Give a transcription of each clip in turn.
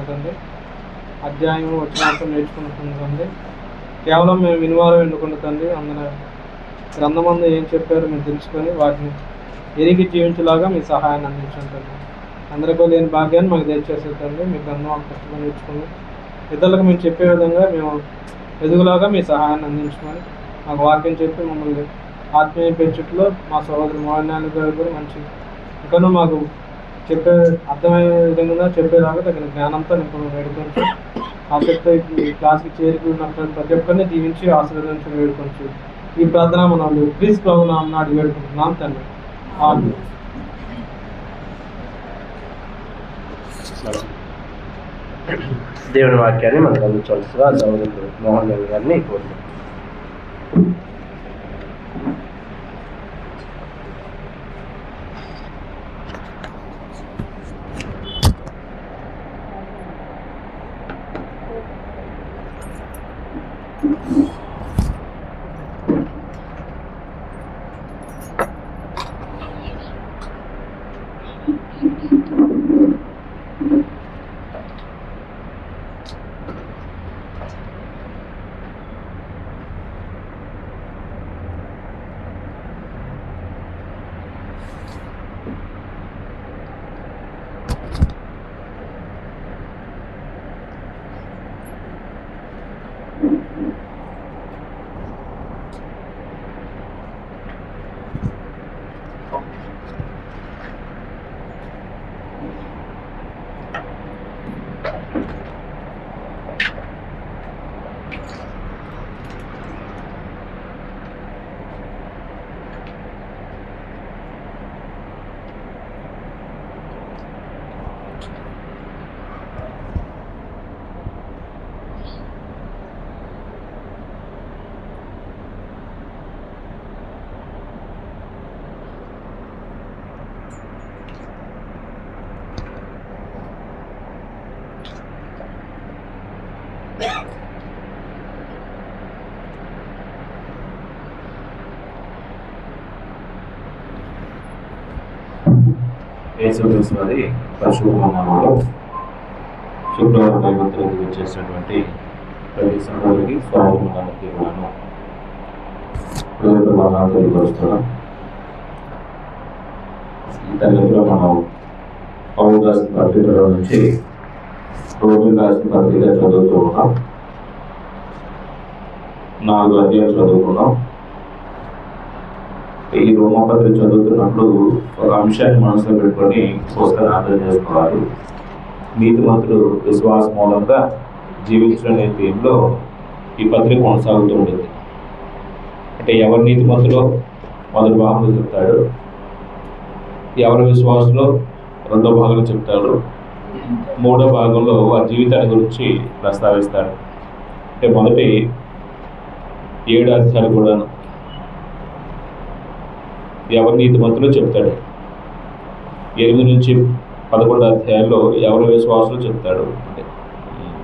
తండ్రి. అధ్యాయం వచ్చినాక నేర్చుకుంటుంది తండ్రి. కేవలం మేము వినివారం ఎన్నుకున్న తండ్రి. అందులో గ్రంథమందు ఏం చెప్పారో మేము తెలుసుకొని వాటిని ఎరిగి జీవించేలాగా మీ సహాయాన్ని అందించండి తండ్రి. అందరికీ లేని భాగ్యాన్ని మాకు దయచేసే తండ్రి. మీ గ్రంథం కష్టంగా నేర్చుకుని ఇతరులకు మేము చెప్పే విధంగా మేము ఎదుగులాగా మీ సహాయాన్ని అందించమని మాకు వాక్యం చెప్పి మమ్మల్ని ఆత్మీయ పెంచుట్లో మా సహోదరు మోహన్యాలు గారు కూడా మంచి ఇంకనూ మాకు చెప్పే అర్థమయ్యే విధంగా చెప్పేలాగా తగిన జ్ఞానంతో నింపడం వేడుకొంచు. ఆసక్తి ఈ క్లాస్కి చేరుకున్నటువంటి ప్రతి ఒక్కరిని దీవించి ఆశీర్వదించి వేడుకొంచు. ఈ ప్రార్థన మనం క్రీస్తు ప్రభు నామమున వేడుకుంటున్నాం తండ్రి. ఆమేన్. దేవుని వాక్యాన్ని మనకు అందించవలసిగా సహోదరుడు మోహన్ గారిని కోరుతున్నాం. యేసుక్రీస్తు వారి పరిశుద్ధ నామములో శుక్రవారం దైవత్తులకు వచ్చేసినటువంటి ప్రతి సంఘానికి స్వాగతం తీరున్నాను. తెలియపరుస్తున్నాం. ఈ తరగతిలో మనం పౌలు రాసిన పత్రికలో నుంచి రోమిలకు రాసిన పత్రిక చదువుతూ ఉన్నాం. 4 అధ్యాయాలు చదువుకున్నాం. ఈ రోమపత్రిక చదువుతున్నప్పుడు ఒక అంశాన్ని మనసులో పెట్టుకొని ఒకసారి అర్థం చేసుకోవాలి. నీతిమంతుడు విశ్వాస మూలంగా జీవించడం నేపథ్యంలో ఈ పత్రిక కొనసాగుతూ ఉంటుంది. అంటే ఎవరి నీతిమంతులో మొదటి భాగంలో చెప్తాడు, ఎవరి విశ్వాసంలో రెండో భాగంలో చెప్తాడు, మూడో భాగంలో వారి జీవితాన్ని గురించి ప్రస్తావిస్తాడు. అంటే మొదటి 7 అధ్యాయాలు కూడాను ఎవరి నీతిమంతులో చెప్తాడు. 8 నుంచి 11 అధ్యాయాల్లో ఎవరి విశ్వాసంలో చెప్తాడు.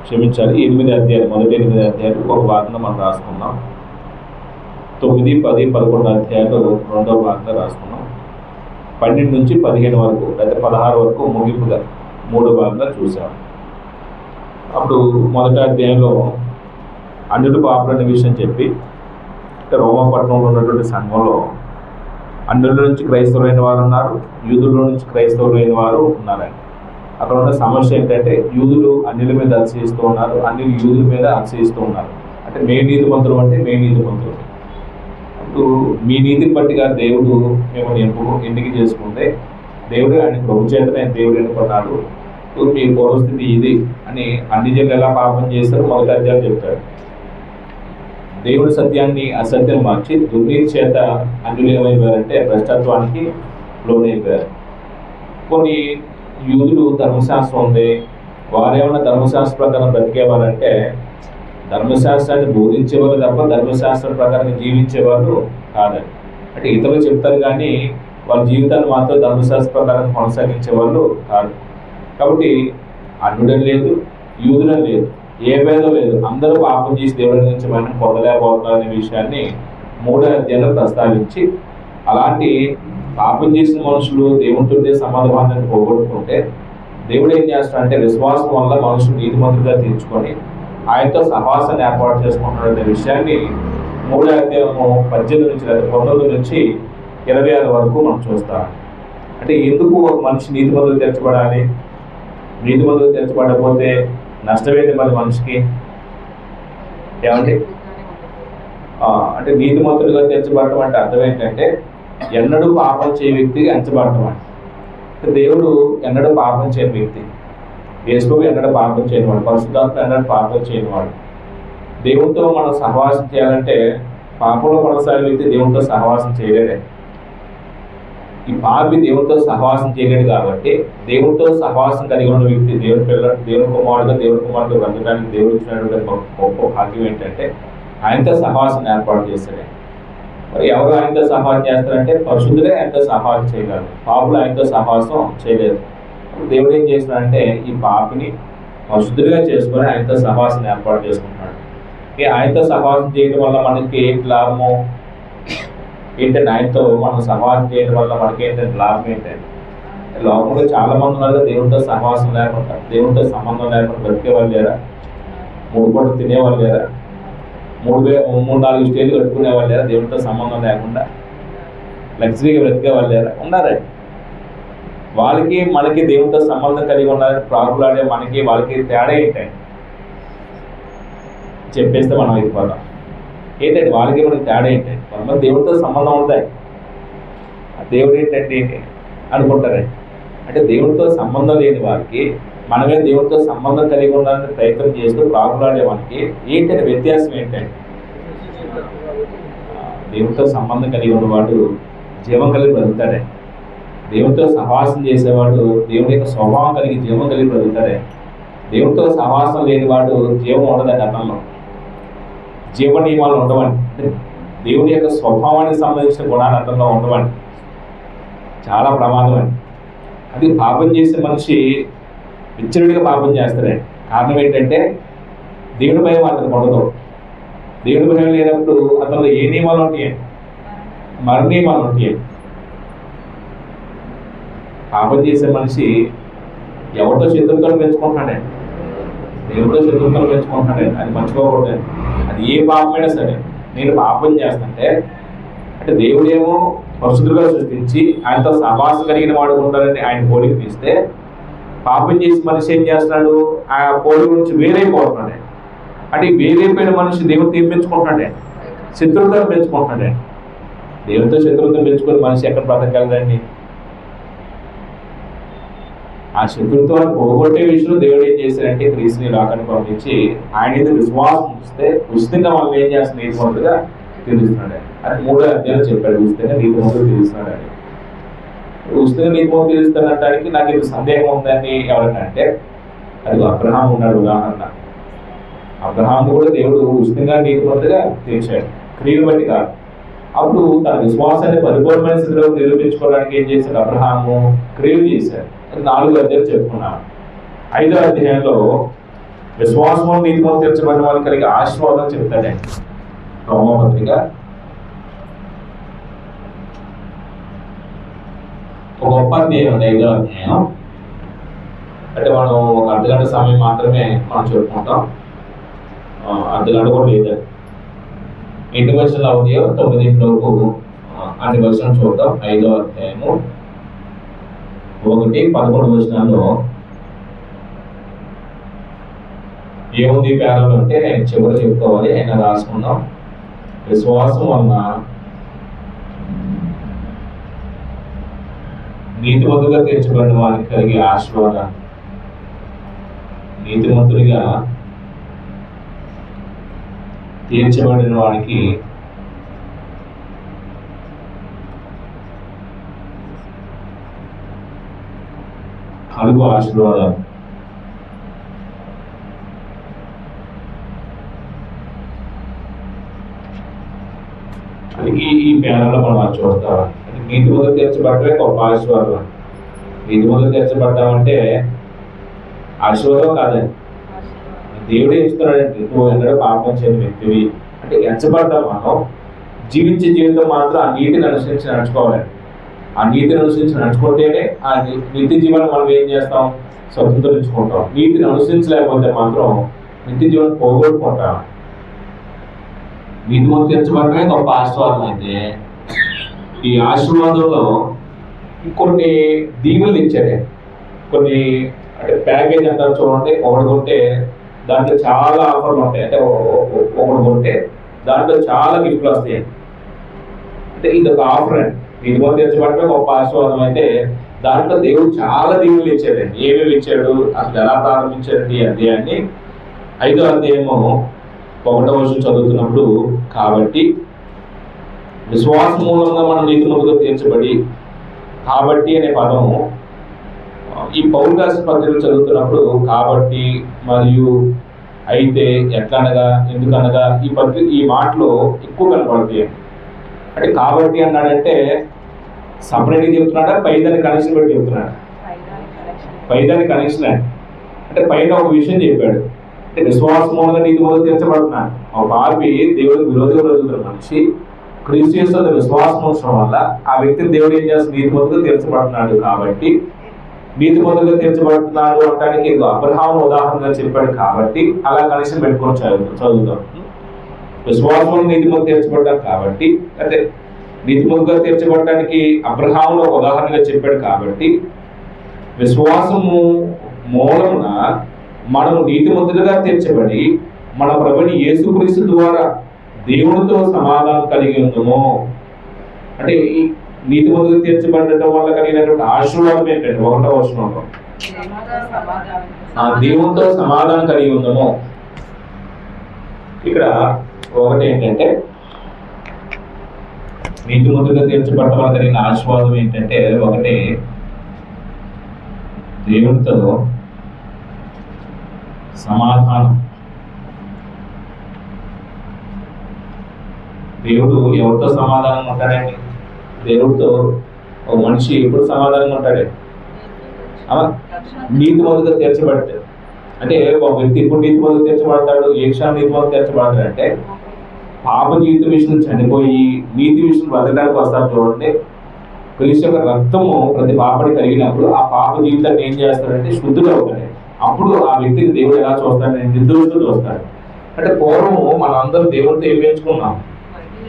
క్షమించాలి, 8 అధ్యాయాలు, మొదటి 8 అధ్యాయాలు ఒక భాగంగా మనం రాసుకున్నాం. 9, 10, 11 అధ్యాయాలు రెండవ భాగంగా రాసుకున్నాం. 12 నుంచి 15 వరకు లేదా 16 వరకు ముగింపుగా మూడో భాగంగా చూసాం. అప్పుడు మొదటి అధ్యాయంలో అన్యులు పాపులనే విషయం చెప్పి, రోమపట్నంలో ఉన్నటువంటి సంఘంలో అన్యుల నుంచి క్రైస్తవులైన వారు ఉన్నారు, యూదుల నుంచి క్రైస్తవులైన వారు ఉన్నారండి. అక్కడ ఉన్న సమస్య ఏంటంటే యూదులు అన్యుల మీద అతిశయిస్తూ ఉన్నారు, అన్యులు యూదుల మీద అతిశయిస్తూ ఉన్నారు. అంటే మే నీతిమంతులు అంటే మే నీతిమంతులు. అప్పుడు మీ నీతిని బట్టిగా దేవుడు మిమ్మల్ని ఎన్నిక చేసుకుంటే దేవుడు ఆయన ప్రభు చేతనే దేవుడు ఎన్నుకున్నాడు, మీ పూర్వస్థితి ఇది అని అన్ని జనులు ఎలా పాపం చేస్తారో మొదటి అధ్యాయం చెప్తాడు. దేవుడి సత్యాన్ని అసత్యం మార్చి దుర్నీతి చేత అన్యులు ఏమైపోయారంటే భ్రష్టత్వానికి లోనైపోయారు. కొన్ని యూదులు ధర్మశాస్త్రం ఉంది, వారేమన్నా ధర్మశాస్త్ర ప్రకారం బ్రతికేవారంటే ధర్మశాస్త్రాన్ని బోధించేవారు తప్ప ధర్మశాస్త్రం ప్రకారం జీవించేవాళ్ళు కాదండి. అంటే ఇతరులు చెప్తారు కానీ వాళ్ళ జీవితాన్ని మాత్రం ధర్మశాస్త్ర ప్రకారం కొనసాగించే వాళ్ళు కాదు. కాబట్టి అన్యుడని లేదు, యూదులని లేదు, ఏ భేదం లేదు, అందరూ పాపం చేసి దేవుడి నుంచి మనం పొందలేకపోతున్నారు అనే విషయాన్ని 3వ అధ్యాయంలో ప్రస్తావించి, అలాంటి పాపం చేసిన మనుషులు దేవునితోనే సమాధానాన్ని పోగొట్టుకుంటే దేవుడు ఏం చేస్తాడంటే విశ్వాసం వల్ల మనుషులు నీతిమంతులుగా తీర్చుకొని ఆయనతో సహవాసాన్ని ఏర్పాటు చేసుకుంటున్న విషయాన్ని 3వ అధ్యాయము 18 నుంచి 19 నుంచి 26 వరకు మనం చూస్తాం. అంటే ఎందుకు ఒక మనిషి నీతిమంతులు తీర్చబడాలి? నీతిమంతులు తీర్చబడకపోతే నష్టమేంటి మరి మనిషికి? ఏమండి? అంటే నీతిమంతులుగా తీర్చబడటం అంటే అర్థం ఏంటంటే ఎన్నడూ పాపం చేయ వ్యక్తిగా ఎంచబడటం అంటే. దేవుడు ఎన్నడూ పాపం చేయని వ్యక్తి, యేసు ఎన్నడూ పాపం చేయనివాడు, పరిశుద్ధాత్మ ఎన్నడూ పాపం చేయనివాడు. దేవుడితో మనం సహవాసం చేయాలంటే పాపంలో కొనసాగే వ్యక్తి దేవుడితో సహవాసం చేయలేడే. ఈ పాపి దేవుడితో సహవాసం చేయలేడు కాబట్టి దేవుడితో సహవాసం కలిగి ఉన్న వ్యక్తి దేవుని కుమారుడిగా బ్రతకడానికి దేవుడు ఇచ్చినటువంటి గొప్ప భాగ్యం ఏంటంటే ఆయనతో సహవాసం ఏర్పాటు చేస్తాడే. మరి ఎవరు ఆయనతో సహవాసం చేస్తారంటే పరిశుద్ధులే ఆయనతో సహవాసం చేయగలరు, పాపులు ఆయనతో సహవాసం చేయలేరు. దేవుడు ఏం చేస్తున్నాడంటే ఈ పాపిని పరిశుద్ధుడిగా చేసుకొని ఆయనతో సహవాసం ఏర్పాటు చేసుకుంటున్నాడు. ఆయనతో సహవాసం చేయడం వల్ల మనకి లాభము ఏంటంటే, ఆయనతో మనం సహవాసం చేయడం వల్ల మనకి ఏంటంటే లాభం ఏంటంటే, లోకంలో చాలా మంది ఉన్నారు దేవుడితో సహవాసం లేకుండా, దేవుడితో సంబంధం లేకుండా బ్రతికే వాళ్ళు లేరా? 3 పూటలు తినేవాళ్ళు లేరా? 3-4 స్టేజ్లు కట్టుకునే వాళ్ళు లేరా? దేవుడితో సంబంధం లేకుండా లగ్జరీగా బ్రతికే వాళ్ళు లేరా? ఉన్నారా? వాళ్ళకి మనకి దేవుడితో సంబంధం కలిగి ఉన్నారని ప్రాకులాడే మనకి వాళ్ళకి తేడా ఏంటండి చెప్పేస్తే మనం అయిపోతాం. ఏంటంటే వాళ్ళకి మనకి తేడా ఏంటంటే, కొంతమంది దేవుడితో సంబంధం ఉంటాయి, దేవుడు ఏంటంటే అనుకుంటారండి. అంటే దేవుడితో సంబంధం లేని వారికి మనమే దేవుడితో సంబంధం కలిగి ఉండాలని ప్రయత్నం చేస్తూ ప్రాకులాడే మనకి ఏంటంటే వ్యత్యాసం ఏంటంటే, దేవుడితో సంబంధం కలిగి ఉన్నవాడు జీవం కలిగి బ్రతుకుతాడే. దేవుడితో సహవాసం చేసేవాడు దేవుడి యొక్క స్వభావం కలిగి జీవం కలిగి బ్రతుకుతాడే. దేవుడితో సహవాసం లేనివాడు జీవం ఉండదు. గతంలో జీవ నియమాలు ఉండవండి, దేవుడి యొక్క స్వభావానికి సంబంధించిన గుణాలు అతనిలో ఉండవండి. చాలా ప్రమాదం అండి. అది పాపం చేసే మనిషి విచ్చలుడిగా పాపం చేస్తారండి. కారణం ఏంటంటే దేవుడి భయం అతనికి ఉండదు. దేవుడి భయం లేనప్పుడు అతనిలో ఏ నియమాలు ఉంటాయండి? మర నియమాలు ఉంటాయండి. పాపం చేసే మనిషి ఎవరితో శత్రుత్వం పెంచుకుంటున్నాడండి? దేవుడితో శత్రుత్వం పెంచుకుంటున్నాడండి. అది మర్చిపోకూడదండి. అది ఏ పాపమైనా సరే, నేను పాపం చేస్తుంటే అంటే దేవుడేమో పరిశుద్ధులుగా సృష్టించి ఆయనతో సహవాసం కలిగిన వాడు ఉండాలని ఆయన పోలిక తీస్తే, పాపం చేసి మనిషి ఏం చేస్తున్నాడు? ఆ పోలిక నుంచి వేరైపోతున్నాడే. అంటే వేరైపోయిన మనిషి దేవుడు తీర్పించుకుంటున్నాడే, శత్రుత్వం పెంచుకుంటున్నాడే. దేవుడితో శత్రుత్వం పెంచుకుని మనిషి ఎక్కడ బ్రతకగలరండి? ఆ శత్రుత్వాన్ని పోగొట్టే విషయంలో దేవుడు ఏం చేశారంటే క్రీస్తుని లోకానికి పంపించి ఆయన మీద విశ్వాసం ఉంచితే ఉచితంగా మనం ఏం చేస్తున్నాం? నీతిమంతులుగా తీరుస్తున్నాడు. అది 3వ అధ్యాయంలో చెప్పాడు, ఉచితంగా నీతిమంతులు తీరుస్తున్నాడు అని. ఉచితంగా నీతిమంతులు తీరుస్తానంటానికి నాకు ఇది సందేహం ఉందని ఎవరికంటే, అది అబ్రహాం ఉన్నాడు ఉదాహరణ. అబ్రహాం కూడా దేవుడు ఉచితంగా నీతిమంతులుగా తీర్చాడు, క్రియలు బట్టి కాదు. అప్పుడు తన విశ్వాసాన్ని పరిపూర్ణమైన స్థితిలో నిరూపించుకోవడానికి ఏం చేశాడు? అబ్రహాము క్రియలు చేశాడు. 4వ అధ్యాయం చెప్పుకున్నాను. 5వ అధ్యాయంలో విశ్వాసంలో నీతిమంతులు తీర్చబడిన వారికి కలిగే ఆశీర్వాదం చెప్తాడండి. రోమపత్రిక ఒక గొప్ప అధ్యాయం, 5వ అధ్యాయం. అంటే మనం ఒక అర్ధగంట సమయం మాత్రమే మనం చెప్పుకుంటాం, అర్ధగంట కూడా లేదు. ఎన్ని వర్షాలు అవుతాయో 9 అన్ని వర్షాలు చూద్దాం. 5వ అధ్యాయము 1-11 వచనాల్లో ఏముంది పేరాలు అంటే నేను చివరి చెప్పుకోవాలి, అయినా రాసుకుందాం. విశ్వాసం వలన నీతిమంతులుగా తీర్చబడిన వారికి కలిగే ఆశీర్వాదం, నీతిమంతులుగా తీర్చబడిన వారికి కలుగు ఆశీర్వాదాలు. అది ఈ పేరాలో మనం చూస్తాం. నీతిమంతులు తీర్చబడటమే గొప్ప ఆశీర్వాదం. నీతిమంతులు తీర్చబడ్డామంటే ఆశీర్వాదం కాదండి, దేవుడే ఇస్తున్నాడంటే. నువ్వు ఎన్నడూ పాపం చేయని వ్యక్తివి అంటే ఎంచబడ్డావు. మనం జీవించే జీవితం మాత్రం ఆ నీతిని అనుసరించి నడుచుకోవాలండి. ఆ నీతిని అనుసరించి నడుచుకుంటేనే ఆ నిత్య జీవనం మనం ఏం చేస్తాం? స్వతంత్రించుకుంటాం. నీతిని అనుసరించలేకపోతే మాత్రం నిత్య జీవనం పోగొట్టుకుంటాం. నీతిమంతులు తీర్చబడమే గొప్ప ఆశీర్వాదం అయితే, ఈ ఆశీర్వాదంలో ఇంకొన్ని దీవెనలు ఇచ్చాడే. కొన్ని అంటే ప్యాకేజ్ అంటారు చూడండి, ఒకటి కొంటే దాంట్లో చాలా ఆఫర్లు ఉంటాయి. అంటే ఒకటి కొంటే దాంట్లో చాలా గిఫ్ట్లు వస్తాయి. అంటే ఇది ఒక ఆఫర్ అండి. నీతిమంతులు తీర్చబడమే గొప్ప ఆశీర్వాదం అయితే, దాంట్లో దేవుడు చాలా దీవెనలు ఇచ్చాడండి. ఏమేమి ఇచ్చాడు, అసలు ఎలా ప్రారంభించాడండి అధ్యాయాన్ని 5వ అధ్యాయము 1వ వచనం చదువుతున్నప్పుడు, కాబట్టి విశ్వాసం మూలంగా మనం నీతిమంతులుగా తీర్చబడి, కాబట్టి అనే పదం ఈ పౌలు రాసిన పత్రికలు చదువుతున్నప్పుడు కాబట్టి మరియు అయితే ఎట్లనగా ఎందుకనగా ఈ మాటలు ఎక్కువ కనపడతాయి. అంటే కాబట్టి అన్నాడంటే సపరేట్గా చెప్తున్నాడా, పైదాన్ని కనెక్షన్ పెట్టి చెప్తున్నాడు? పైదాన్ని కనెక్షన్ అంటే పైన ఒక విషయం చెప్పాడు. అంటే విశ్వాసం మూలంగా నీతిమంతులుగా తీర్చబడుతున్నాడు. ఒక పాపి దేవుడికి విరోధిగా రోజుతున్న మనిషి క్రీస్తు యేసులో విశ్వాసం ఉంచడం వల్ల ఆ వ్యక్తిని దేవుడు ఏం చేస్తాడు, నీతిమంతులుగా తీర్చబడుతున్నాడు. కాబట్టి నీతిమంతులుగా తీర్చబడుతున్నాడు అనడానికి ఇది అబ్రహాము ఉదాహరణగా చెప్పాడు. కాబట్టి అలా కనెక్షన్ పెట్టుకొని చదువుతాం. విశ్వాసం నీతిమంతులు తీర్చబడ్డారు కాబట్టి, అయితే నీతిమంతులుగా తీర్చబడటానికి అబ్రహాములో ఉదాహరణగా చెప్పాడు. కాబట్టి విశ్వాసము మూలమున మనము నీతిమంతులుగా తీర్చబడి మన ప్రభుని యేసుక్రీస్తు ద్వారా దేవునితో సమాధానం కలిగి ఉందము. అంటే ఈ నీతిమంతులుగా తీర్చబడటం వల్ల కలిగినటువంటి ఆశీర్వాదం ఏంటంటే 1వ వచనంలో దేవునితో సమాధానం కలిగి ఉందము. ఇక్కడ ఒకటి ఏంటంటే నీతిమంతులుగా తీర్చబడటం వల్ల కలిగిన ఆశీర్వాదం ఏంటంటే, ఒకటి దేవునితో సమాధానం. దేవుడు ఎవరితో సమాధానంగా ఉంటాడండి? దేవుడితో ఒక మనిషి ఎప్పుడు సమాధానంగా ఉంటాడే? నీతిమంతులుగా తీర్చబడితే. అంటే ఒక వ్యక్తి ఎప్పుడు నీతిమంతులుగా తీర్చబడతాడు, ఏ క్షణం నీతిమంతులుగా తీర్చబడతాడు అంటే, పాప జీవిత విషయం చనిపోయి నీతి విషయం బతకడానికి వస్తారు చూడండి. క్రీస్తు యొక్క రక్తము ప్రతి పాపని కలిగినప్పుడు ఆ పాప జీవితాన్ని ఏం చేస్తాడంటే శుద్ధుడు అవుతాడు. అప్పుడు ఆ వ్యక్తిని దేవుడు ఎలా చూస్తాడు, నిర్దోషుడు చూస్తాడు. అంటే పూర్వము మనం అందరం దేవుడితో ఏం పెంచుకున్నాం,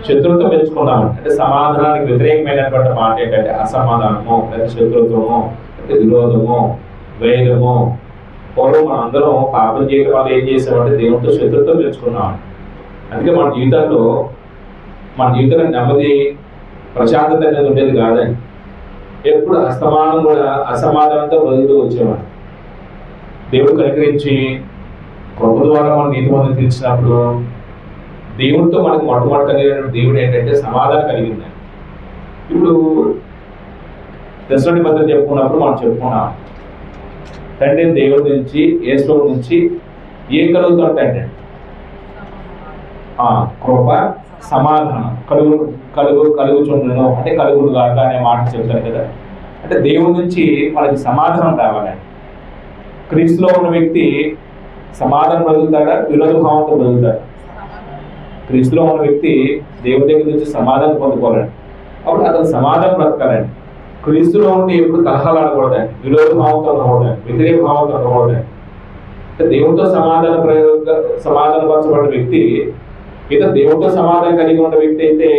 శత్రుత్వం పెంచుకున్నాం. అంటే సమాధానానికి వ్యతిరేకమైనటువంటి మాట ఏంటంటే అసమాధానము, లేదా శత్రుత్వము, లేదా విరోధము, వైరము. పూర్వం మనం అందరం పాపం చేయడం వల్ల ఏం చేసామంటే దేవుడితో శత్రుత్వం పెంచుకున్నాం. అందుకే మన జీవితంలో నెమ్మది, ప్రశాంతత అనేది ఉండేది కాదండి. ఎప్పుడు అస్తమానం కూడా అసమాధానంతో బతుకుతూ వచ్చేవాడు. దేవుడు కనికరించి కృప ద్వారా మనం నీతిమంతులుగా తీర్చినప్పుడు దేవుడితో మనకు మొట్టమొదటి కలిగినటువంటి దేవుడు ఏంటంటే సమాధానం కలిగింది. ఇప్పుడు దశరథి భద్రత చెప్పుకున్నప్పుడు మనం చెప్పుకున్నాం, తండ్రి దేవుడి నుంచి యేసు నుంచి ఏం కలుగుతుంటాయంటే కృప, సమాధానం కలుగుచుండును. అంటే కలుగుడు కాక అనే మాట చెప్తారు కదా. అంటే దేవుడి నుంచి మనకి సమాధానం రావాలండి. క్రీస్తులో ఉన్న వ్యక్తి సమాధానం బతుకుతాడా, విరోధ భావంతో బతుకుతాడా? క్రీస్తులో ఉన్న వ్యక్తి దేవుడి దగ్గర నుంచి సమాధానం పొందుకోవాలండి. అప్పుడు అతను సమాధానం బ్రతకాలండి. క్రీస్తులో ఉండి ఎప్పుడు కలహాలు ఆడకూడదండి, విరోధ భావంతో ఉండకూడదండి, వ్యతిరేక భావంతో ఉండకూడదండి. అంటే దేవుడితో సమాధానపరచబడిన వ్యక్తి, ఇక దేవుడితో సమాధానం కలిగి ఉన్న వ్యక్తి అయితే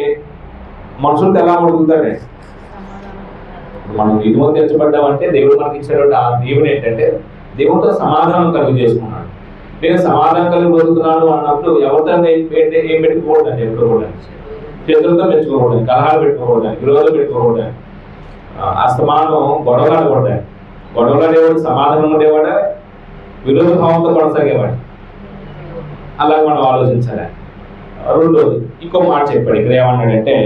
మనుషులతో ఎలా అడుగుతాడే? మనం నీతిమంతులుగా తీర్చబడ్డామంటే దేవుడు మనకి ఇచ్చినటువంటి ఆ దేవుడు ఏంటంటే దేవుడితో సమాధానం కలిగి చేసుకున్నాడు. నేను సమాధానం కలిగి బతుకుతున్నాను అన్నప్పుడు ఎవరితో ఏం పెట్టుకోకూడదండి, ఎప్పుడు కూడా చేతులతో పెంచుకోకూడదు, కలహాలు పెట్టుకోకూడదు, విరోధాలు పెట్టుకోకూడదు, అస్తమానం గొడవలు ఆడకూడదు. గొడవలు ఆడేవాడు సమాధానం ఉండేవాడా, విరోధ భావంతో కొనసాగేవాడు? అలాగే మనం ఆలోచించాలి. రెండోది ఇంకో మాట చెప్పాడు. ఇక్కడ ఏమన్నాడంటే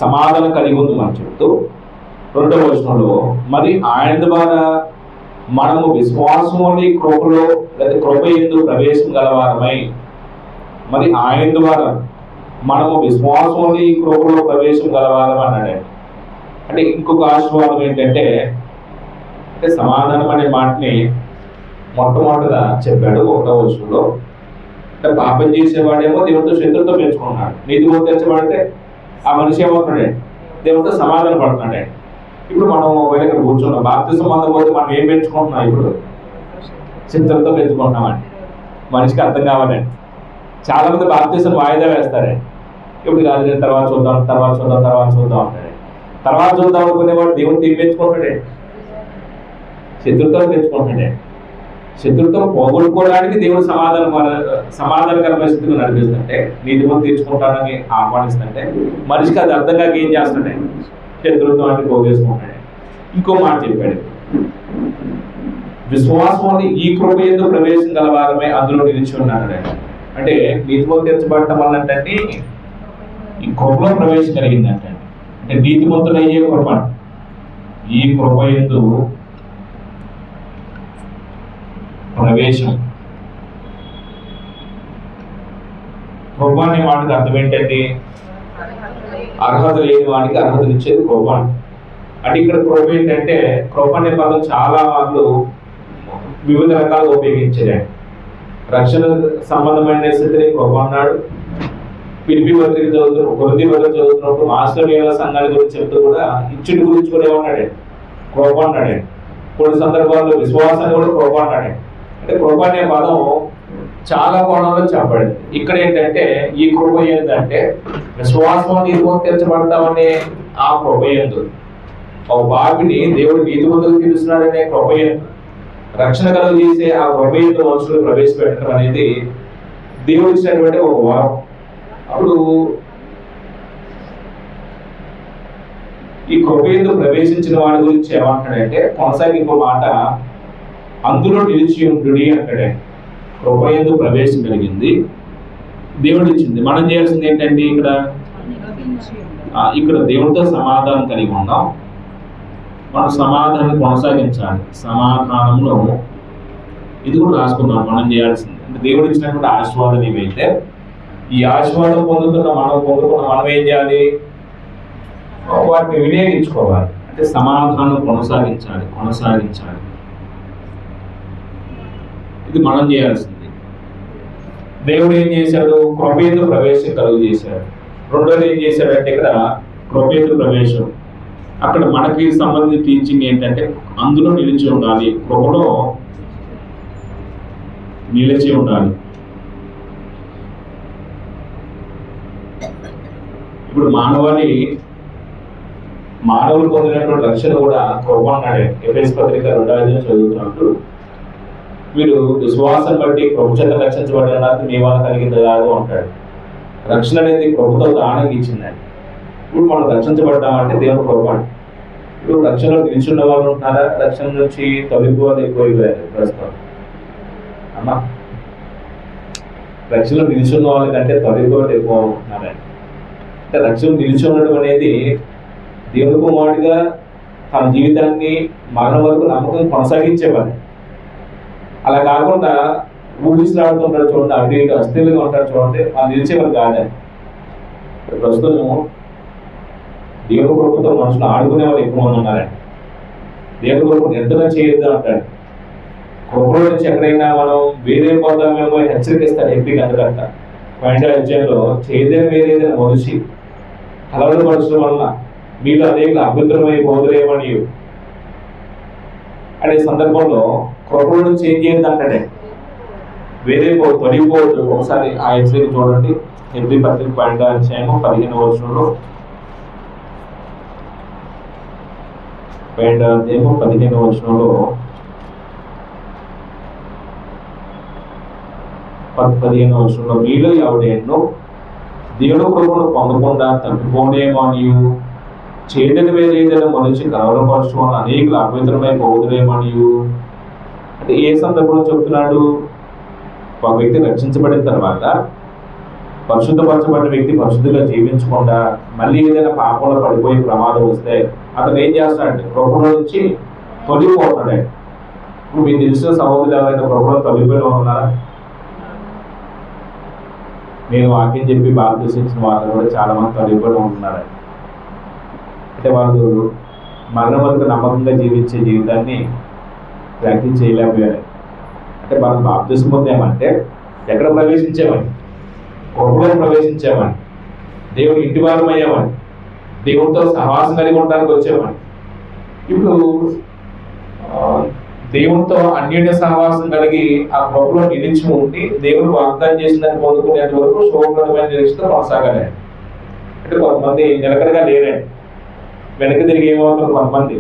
సమాధానం కలిగి ఉంది మనం చెప్తూ 2వ వచనంలో, మరి ఆయన ద్వారా మనము విశ్వాసంలోని కృపలో లేదా కృప యందు ప్రవేశం గలవారమై, మరి ఆయన ద్వారా మనము విశ్వాసంలోని కృపలో ప్రవేశం గలవారం అన్నాడండి. అంటే ఇంకొక ఆశీర్వాదం ఏంటంటే, అంటే సమాధానం అనే మాటని మొట్టమొదటిగా చెప్పాడు 1వ వచనంలో. అంటే పాపం చేసేవాడేమో దేవుడితో శత్రుత్వం పెంచుకున్నాడు. నీతిమంతులుగా తీర్చబడితే ఆ మనిషి ఏమవుతున్నాడు, దేవుడితో సమాధానం పడుతున్నాడు. ఇప్పుడు మనం ఒకవేళ ఇక్కడ కూర్చున్నాం, బాప్తిసం పొందకపోతే మనం ఏం పెంచుకుంటున్నాం? ఇప్పుడు చిత్రంతో పెంచుకుంటున్నామండి. మనిషికి అర్థం కావాలండి. చాలా మంది బాప్తిసం వాయిదా వేస్తారండి. ఇప్పుడు కాదు, నేను తర్వాత చూద్దాం అంటాడు. తర్వాత చూద్దాం అనుకునేవాడు దేవుడు పెంచుకుంటాడే, శత్రుత్వం పెంచుకుంటాడే. శత్రుత్వం పోగొట్టుకోవడానికి దేవుడు సమాధానకరమైన స్థితిలో నడిపిస్తుంటే, నీతిమంతులు తీర్చుకుంటానని ఆహ్వానిస్తుంటే, మనిషికి అది అర్థం కాక ఏం చేస్తాడే? శత్రుత్వం అంటే పోగేసుకుంటాడు. ఇంకో మాట చెప్పాడు, విశ్వాసం ఈ కృప యందు ప్రవేశం గలవారమే అందులో నిలిచి ఉన్నాడు. అంటే నీతిమంతులు తీర్చబడటం వల్ల అంటే ఈ కృపలో ప్రవేశం కలిగిందంటే, అంటే నీతిమంతుడు అయ్యే కృప, ఈ కృప యందు ప్రవేశం. కృప అనే మాటకు అర్థం ఏంటండి? అర్హత లేని వాడికి అర్హతనిచ్చేది కృప. అంటే ఇక్కడ కృప ఏంటంటే, కృప అనే పదం చాలా వాళ్ళు వివిధ రకాలుగా ఉపయోగించారు. రక్షణ సంబంధమైన స్థితిని కృప అన్నాడు. పిలిపి పత్రిక చదువుతున్నప్పుడు, కొరింథీ పత్రిక చదువుతున్నప్పుడు మాస్టర్ల సంఘాల గురించి చెప్తూ కూడా ఇచ్చుటి గురించి కూడా ఏమన్నాడే? కృప అన్నాడే. కొన్ని సందర్భాల్లో విశ్వాసాన్ని కూడా కృప అన్నాడే. అంటే కృప అనే పదం చాలా కోణంలో చెప్పబడింది. ఇక్కడ ఏంటంటే ఈ కృప ఏంటంటే విశ్వాసం నీతిమంతులు తీర్చబడతామనే ఆ కృప యందు, ఒక పాపిని దేవుడు నీతిమంతులు తీరుస్తున్నాడనే కృప యందు, రక్షణ కలుగు చేసే ఆ కృప యందు మనుషులు ప్రవేశపెట్టడం అనేది దేవుడు ఇచ్చినటువంటి ఒక వరం. అప్పుడు ఈ కృప యందు ప్రవేశించిన వాడి గురించి ఏమంటాడంటే, కొనసాగింపు మాట, అందులో నిలిచి ఉండుడి అంటాడే. కృప యందు ప్రవేశం కలిగింది, దేవుడు ఇచ్చింది. మనం చేయాల్సింది ఏంటంటే ఇక్కడ దేవుడితో సమాధానం కలిగి ఉన్నాం. మనం సమాధానం కొనసాగించాలి. సమాధానంలో ఇది కూడా రాసుకుందాం. మనం చేయాల్సింది అంటే దేవుడు ఇచ్చినటువంటి ఆశీర్వాదం ఏవైతే, ఈ ఆశీర్వాదం పొందుకున్న మనం ఏం చేయాలి? వాటిని వినియోగించుకోవాలి. అంటే సమాధానం కొనసాగించాలి. ఇది మనం చేయాల్సింది. దేవుడు ఏం చేశాడు? కృప యందు ప్రవేశం కలుగు చేశాడు. రెండోది ఏం చేశాడంటే ఇక్కడ కృప యందు ప్రవేశం. అక్కడ మనకి సంబంధించిన టీచింగ్ ఏంటంటే అందులో నిలిచి ఉండాలి, కృపలో నిలిచి ఉండాలి. ఇప్పుడు మానవులు పొందినటువంటి రక్షణ కూడా కృప అన్నాడే. ఎఫెసీ పత్రిక 2వ చదువుతున్నప్పుడు, మీరు విశ్వాసం బట్టి కృప చేత రక్షించబడిన మీ వల్ల కలిగింది కాదు అంటాడు. రక్షణ అనేది కృపతో దానం ఇచ్చిందండి. ఇప్పుడు మనం రక్షించబడ్డామంటే దేవుడు కృప. ఇప్పుడు రక్షణలో నిలిచున్న వాళ్ళు ఉంటున్నారా? రక్షణ నుంచి తొలగి వాళ్ళు ఎక్కువైపోయారు ప్రస్తుతం అమ్మా. రక్షణలో నిలిచున్న వాళ్ళకంటే తొలగి వాళ్ళు ఎక్కువ ఉంటున్నారండి. అంటే రక్షణ నిలిచి ఉండడం అనేది దేవుడి కుమారుడిగా తన జీవితాన్ని మరణం వరకు నమ్మకం కొనసాగించేవాడు. అలా కాకుండా ఊగిసలాడుతుంటాడు చూడండి, అటు ఇటు అస్థిరంగా ఉంటాడు చూడండి, వాళ్ళు నిలిచేవారు కాదండి. ప్రస్తుతం దేవుడి కృపతో మనుషులు ఆడుకునే వాళ్ళు ఎక్కువ మంది ఉన్నారండి. దేవుడి కృప ఎంతగా చేయొద్దు అంటాడు. కృపలో నుంచి ఎక్కడైనా మనం వేరే పోతామేమో హెచ్చరికిస్తాడు. ఎప్పటికీ అందుకంట 12వ అధ్యాయంలో చేయదని వేరేదైనా మనిషి కలవరపరచడం వలన మీలో అనేక అభ్యంతరమై పోదులేమని అనే సందర్భంలో కృపల నుంచి ఏం చేయొద్దు అంటాడే? వేరే తొలగిపోవద్దు. ఒకసారి ఆ హెచ్చరిక చూడండి. హెబ్రీ పత్రిక 12వ అధ్యాయము 15వ వచనంలో, 12వ అధ్యాయము 15వ వచనంలో 15వ వచనంలో, మీలో ఎవడేనో దేవుడు కృపను పొందకుండా తప్పిపోనేమో అనియు, చేదని వేరేదైనా మనిషి కలవరపరచడం వల్ల అనేక అభ్యంతరమై పోదులేమనియు. అంటే ఏ సందర్భంలో చెప్తున్నాడు? ఒక వ్యక్తి రక్షించబడిన తర్వాత పరిశుద్ధపరచబడిన వ్యక్తి పరిశుద్ధిగా జీవించకుండా మళ్ళీ ఏదైనా పాపంలో పడిపోయే ప్రమాదం వస్తే అతను ఏం చేస్తాడంటే కృపలో నుంచి తొలగిపోతున్నాడు. ఇప్పుడు మీకు తెలిసిన సహోదరులు ఎవరైనా కృపలో తొలగిపోయిన ఉన్నారా? నేను వాక్యం చెప్పి బాప్తిసం వాళ్ళు కూడా చాలా మంది తొలగిపోయి ఉంటున్నారు. అంటే వాళ్ళు మరణం వరకు నమ్మకంగా జీవించే జీవితాన్ని ప్రాక్టీస్ చేయలేకపోయారు. అంటే మనం బాప్తిసం పొందామంటే ఎక్కడ ప్రవేశించామని? కృపలో ప్రవేశించామని, దేవుడు ఇంటి వారం అయ్యామని, దేవుడితో సహవాసం కలిగి ఉండడానికి వచ్చామని. ఇప్పుడు దేవునితో అన్యోన్య సహవాసం కలిగి ఆ కృపలో నిలిచి ఉండి దేవుడు వాగ్దానం చేసిందని పొందుకునేంత వరకు శోభప్రదమైన నిరీక్షతో కొనసాగాలి. అంటే కొంతమంది నిలకడగా లేరండి, వెనక్కి తిరిగి ఏమవుతారు, కొంతమంది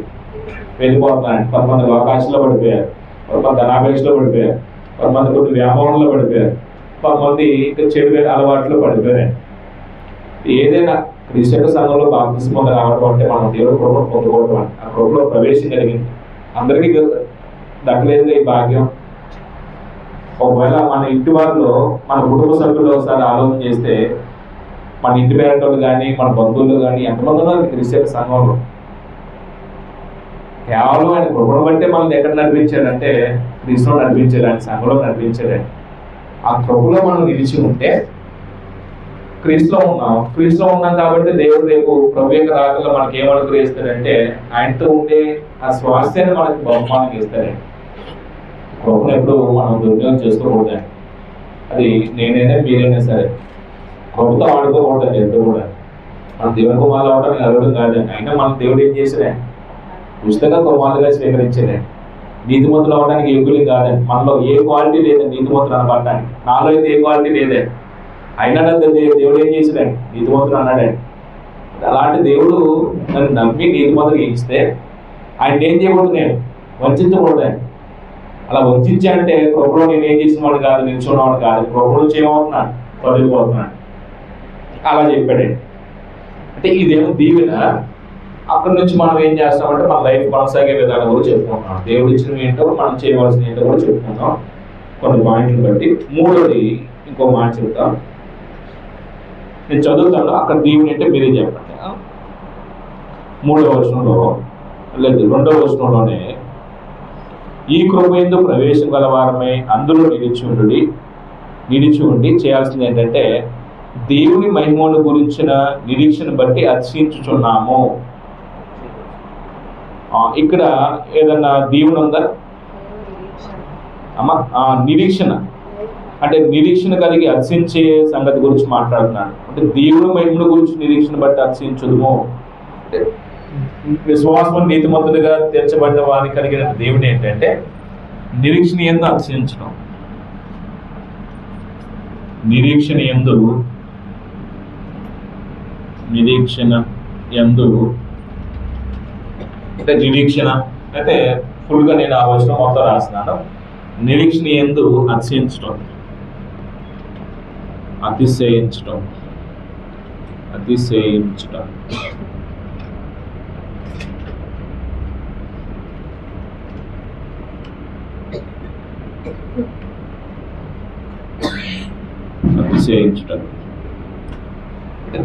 వెళ్ళిపోతున్నారండి, కొంతమంది అవకాశంలో పడిపోయారు, కొంతమంది ధనాపేక్షలో పడిపోయారు, కొంతమంది కొన్ని వ్యామోహంలో పడిపోయారు, కొంతమంది చెడు అలవాట్లో పడిపోయారు. ఏదైనా క్రిస్టియన్ సంఘంలో బాప్తిస్మం రావడం అంటే మనం దేవుడి కృపను పొందుకోవడం అంటే ఆ కృపలో ప్రవేశం కలిగింది. అందరికీ దక్కలేదు ఈ భాగ్యం. ఒకవేళ మన ఇంటి వారిలో మన కుటుంబ సభ్యులు ఒకసారి ఆలోచన చేస్తే మన ఇంటి పేరెంటోళ్ళు కానీ మన బంధువులు కానీ ఎంతమంది ఉన్నారు క్రిస్టియన్ సంఘంలో? కేవలం ఆయన కృపను బట్టే మనల్ని ఎక్కడ నడిపించాడంటే క్రీస్తులో నడిపించాడు, ఆయన సంఘంలో నడిపించాడు. ఆ కృపలో మనం నిలిచి ఉంటే క్రీస్తులో ఉన్నాం కాబట్టి దేవుడు రేపు ప్రభు యొక్క రాకల్లో మనకి ఏమనుగ్రహిస్తాడంటే ఆయనతో ఉండే ఆ స్వాస్థ్యాన్ని మనకి బహుమానం ఇస్తాడండి. కృపను ఎప్పుడు మనం దుర్వినియోగం చేసుకోకూడదండి. అది నేనైనా మీరైనా సరే కృపతో ఆడుకోకూడదండి. ఎప్పుడు కూడా మన దేవుని కుమారులు అవడానికి అర్హుడు కాదండి. అయినా మన దేవుడు ఏం చేశాడండి, ఉచితంగా కుమారులుగా స్వీకరించాడండి. నీతిమంతులు అవడానికి యోగ్యులు కాదండి. మనలో ఏ క్వాలిటీ లేదండి నీతిమంతులు అనబడటానికి. నాలో అయితే ఏ క్వాలిటీ లేదండి. అయినా దేవుడు ఏం చేశాడండి, నీతిమంతులు అన్నాడండి. అలాంటి దేవుడు నన్ను నమ్మి నీతిమంతులు ఇస్తే ఆయన ఏం చేయకూడదు, నేను వంచకూడదండి. అలా వంచానంటే కృపలో నేను ఏం చేసిన వాడు కాదు, నిల్చున్నవాడు కాదు, కృపలో చేయమవుతున్నాను, తొలగిపోతున్నాను అలా చెప్పాడండి. అంటే ఇదేమో దీవెన. అక్కడి నుంచి మనం ఏం చేస్తామంటే మన లైఫ్ కొనసాగే విధానం కూడా చెప్పుకుంటున్నాం. దేవుడు ఇచ్చినవి ఏంటో మనం చేయవలసిన ఏంటో కూడా చెప్పుకుంటాం కొన్ని పాయింట్లు బట్టి. మూడోది ఇంకో మాట చెప్తాం, నేను చదువుతాను, అక్కడ దీవుని అంటే మీరే చెప్పండి. 3వ వచనంలో లేదు 2వ వచనంలోనే ఈ కృప యందు ప్రవేశం గలవారమై అందులో నిలిచి ఉండి చేయాల్సింది ఏంటంటే దేవుని మహిమను గురించిన నిరీక్షను బట్టి అతిశయించుచున్నాము. ఇక్కడ ఏదన్నా దీవుని ఉందా అమ్మా? నిరీక్షణ అంటే నిరీక్షణ కలిగి అతిశయించే సంగతి గురించి మాట్లాడుతున్నాడు. అంటే దేవుని మహిమను గురించి నిరీక్షణ బట్టి అతిశయించుదుము. అంటే విశ్వాసం నీతిమంతుడిగా తీర్చబడిన వారికి కలిగిన దేవుడు ఏంటంటే నిరీక్షణ యందు అతిశయించడం. నిరీక్షణ యందు అంటే నిరీక్షణ అయితే ఫుల్గా నేను ఆ వచనం మొత్తం రాస్తున్నాను. నిరీక్షణ యందు అతిశయించడం.